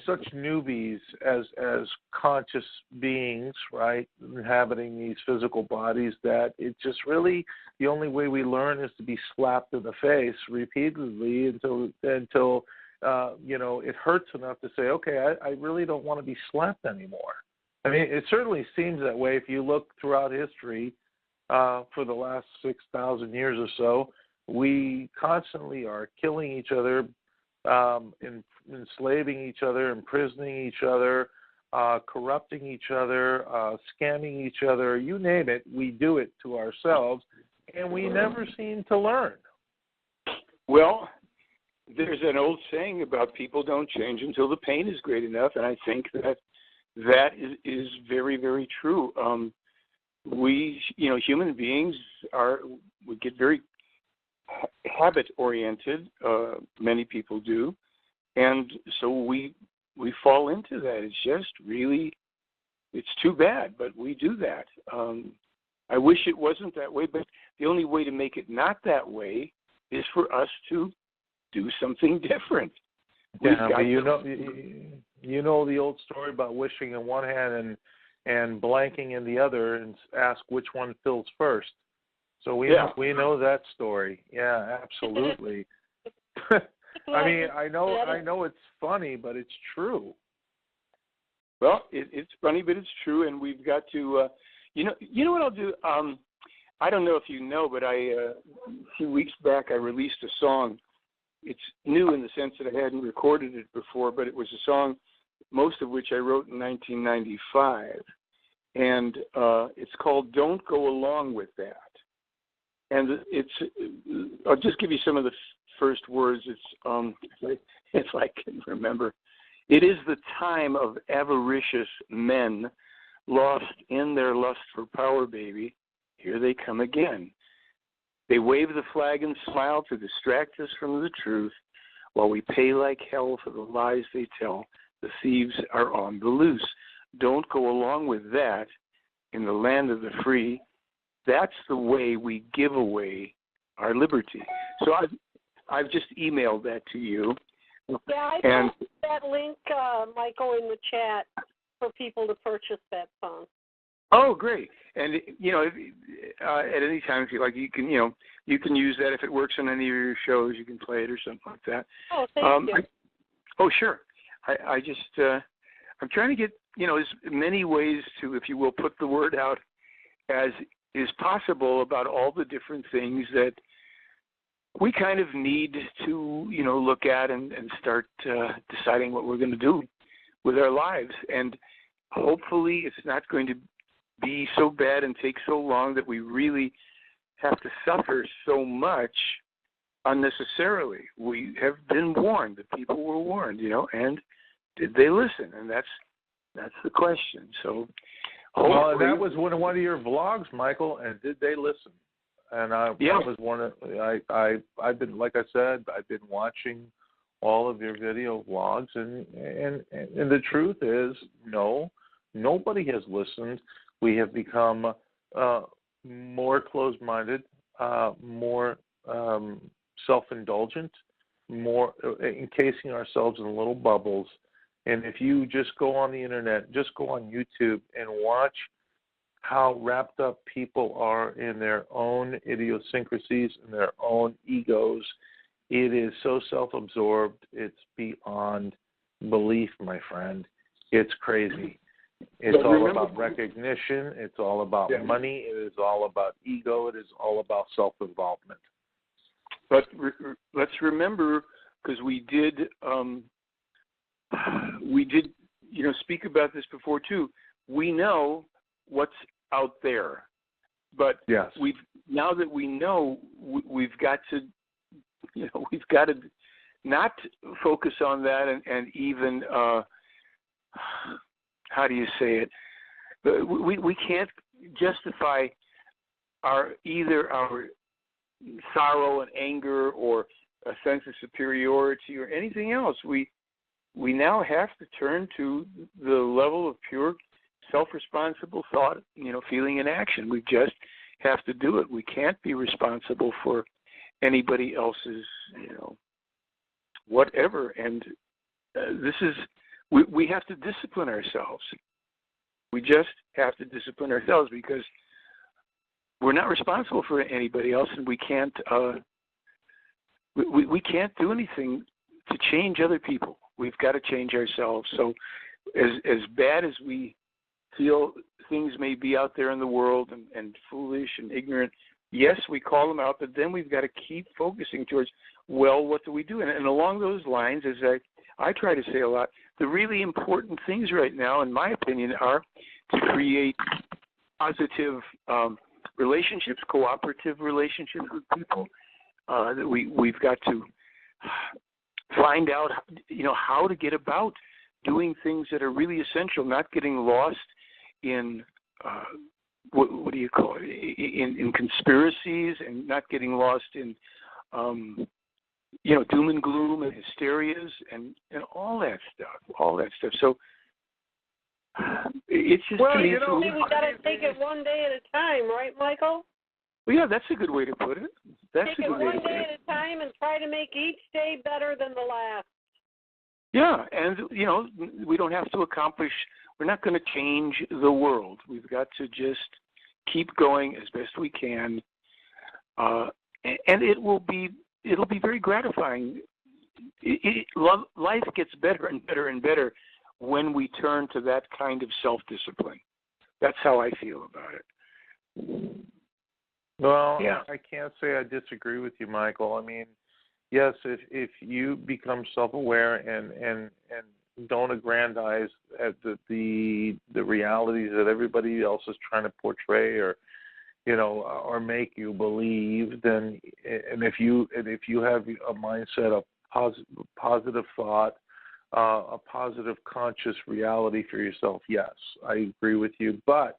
such newbies as conscious beings, right, inhabiting these physical bodies, that it just really, the only way we learn is to be slapped in the face repeatedly until it hurts enough to say, okay, I really don't want to be slapped anymore. I mean, it certainly seems that way if you look throughout history for the last 6,000 years or so. We constantly are killing each other, enslaving each other, imprisoning each other, corrupting each other, scamming each other, you name it, we do it to ourselves, and we never seem to learn. Well, there's an old saying about people don't change until the pain is great enough, and I think that is very, very true. We, human beings we get very habit-oriented, many people do, and so we fall into that. It's just really, it's too bad, but we do that. I wish it wasn't that way, but the only way to make it not that way is for us to do something different. Yeah, but you know the old story about wishing in one hand and blanking in the other, and ask which one fills first. So we know that story. Yeah, absolutely. I mean, I know it's funny, but it's true. Well, it's funny, but it's true, and we've got to. You know what I'll do. I don't know if you know, but a few weeks back I released a song. It's new in the sense that I hadn't recorded it before, but it was a song, most of which I wrote in 1995, and it's called "Don't Go Along with That." And I'll just give you some of the first words. If I can remember. It is the time of avaricious men lost in their lust for power, baby. Here they come again. They wave the flag and smile to distract us from the truth, while we pay like hell for the lies they tell. The thieves are on the loose. Don't go along with that in the land of the free. That's the way we give away our liberty. So I've just emailed that to you. Yeah, I put that link, Michael, in the chat for people to purchase that song. Oh, great! And at any time, if you like, you can use that if it works on any of your shows. You can play it or something like that. Oh, thank you. Sure. I just I'm trying to get as many ways to, if you will, put the word out as is possible about all the different things that we kind of need to look at and start deciding what we're going to do with our lives. And hopefully, it's not going to be so bad and take so long that we really have to suffer so much unnecessarily. We have been warned. The people were warned, and did they listen? And that's the question. So, well, that was one of your vlogs, Michael. And did they listen? And that was one of I've been, like I said, I've been watching all of your video vlogs, and the truth is, no, nobody has listened. We have become more closed-minded, more self-indulgent, more encasing ourselves in little bubbles. And if you just go on the internet, just go on YouTube and watch how wrapped up people are in their own idiosyncrasies and their own egos, it is so self-absorbed, it's beyond belief, my friend. It's crazy. It's all about recognition. It's all about money. It is all about ego. It is all about self-involvement. But let's remember, because we did, speak about this before too. We know what's out there, but now that we know, we've got to, not focus on that and even. How do you say it? We can't justify either our sorrow and anger or a sense of superiority or anything else. We now have to turn to the level of pure self-responsible thought, feeling and action. We just have to do it. We can't be responsible for anybody else's, whatever. And this is. We have to discipline ourselves. We just have to discipline ourselves because we're not responsible for anybody else, and we can't we can't do anything to change other people. We've got to change ourselves. So as bad as we feel things may be out there in the world and foolish and ignorant, yes, we call them out, but then we've got to keep focusing towards, well, what do we do? And along those lines, as I try to say a lot, the really important things right now, in my opinion, are to create positive relationships, cooperative relationships with people. That we've got to find out, how to get about doing things that are really essential, not getting lost in what do you call it? In conspiracies, and not getting lost in doom and gloom and hysterias and all that stuff. So it's just we got to take it one day at a time, right, Michael? Well, yeah, that's a good way to put it. Take it one day at a time and try to make each day better than the last. Yeah, and we don't have to accomplish. We're not going to change the world. We've got to just keep going as best we can, and it'll be very gratifying. Life gets better and better and better when we turn to that kind of self-discipline. That's how I feel about it. Well, I can't say I disagree with you, Michael. I mean, yes, if you become self-aware and don't aggrandize at the realities that everybody else is trying to portray or make you believe, then and if you have a mindset of positive thought, a positive conscious reality for yourself, yes, I agree with you. But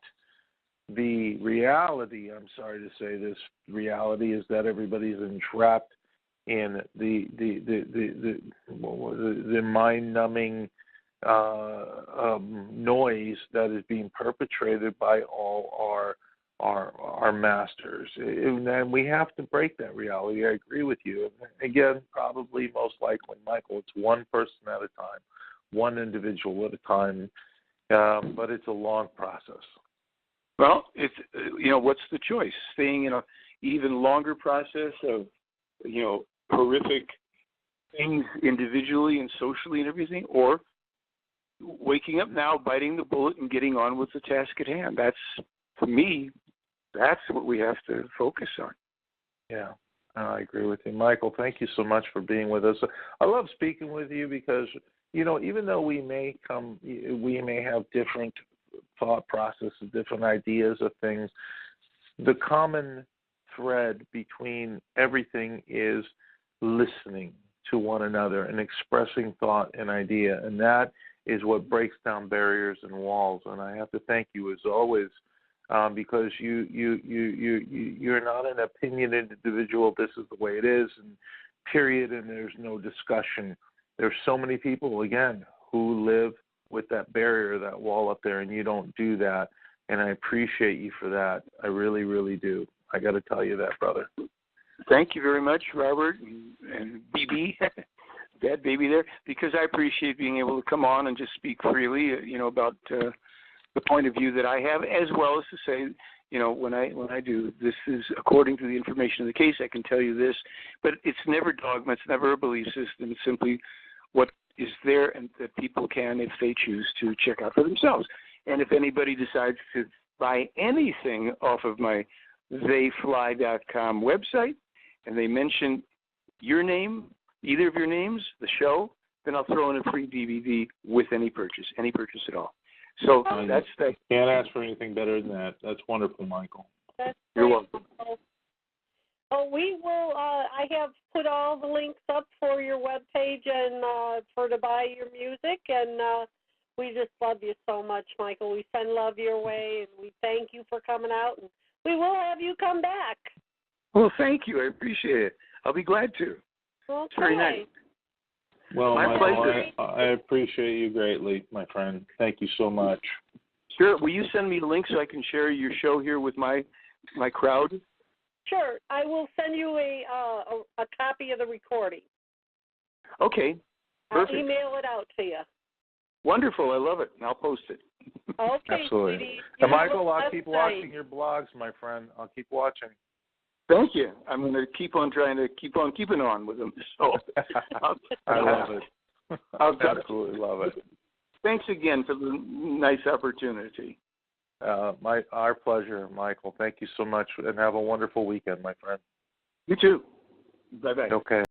the reality, I'm sorry to say this, reality is that everybody's entrapped in the mind-numbing noise that is being perpetrated by all our masters, and we have to break that reality. I agree with you. Again, probably most likely, Michael, it's one person at a time, one individual at a time, but it's a long process. Well, it's what's the choice? Staying in an even longer process of horrific things individually and socially and everything, or waking up now, biting the bullet, and getting on with the task at hand. That's, for me, that's what we have to focus on. Yeah, I agree with you. Michael, thank you so much for being with us. I love speaking with you because, even though we may have different thought processes, different ideas of things, the common thread between everything is listening to one another and expressing thought and idea. And that is what breaks down barriers and walls. And I have to thank you as always, because you're not an opinionated individual. This is the way it is, and period. And there's no discussion. There's so many people, again, who live with that barrier, that wall up there, and you don't do that. And I appreciate you for that. I really, really do. I got to tell you that, brother. Thank you very much, Robert and BB, Bad Baby there, because I appreciate being able to come on and just speak freely, about the point of view that I have, as well as to say, when I do, this is according to the information of the case. I can tell you this, but it's never dogma. It's never a belief system. It's simply what is there and that people can, if they choose to, check out for themselves. And if anybody decides to buy anything off of my theyfly.com website, and they mention your name, either of your names, the show, then I'll throw in a free DVD with any purchase at all. So that's that. Can't ask for anything better than that. That's wonderful, Michael. That's You're great. welcome. Oh, we will. I have put all the links up for your webpage and to buy your music, and we just love you so much, Michael. We send love your way, and we thank you for coming out, and we will have you come back. Well, thank you. I appreciate it. I'll be glad to. Okay. It's very nice. Well, My Michael, pleasure. I appreciate you greatly, my friend. Thank you so much. Sure. Will you send me a link so I can share your show here with my crowd? Sure. I will send you a copy of the recording. Okay. Perfect. I'll email it out to you. Wonderful. I love it. And I'll post it. Okay, Absolutely. sweetie. And You have Michael, a I'll blessed keep night. watching your blogs, my friend. I'll keep watching. Thank you. I'm going to keep on trying to keep on keeping on with them. So I love it. I'll do it. Absolutely love it. Thanks again for the nice opportunity. Our pleasure, Michael. Thank you so much, and have a wonderful weekend, my friend. You too. Bye-bye. Okay.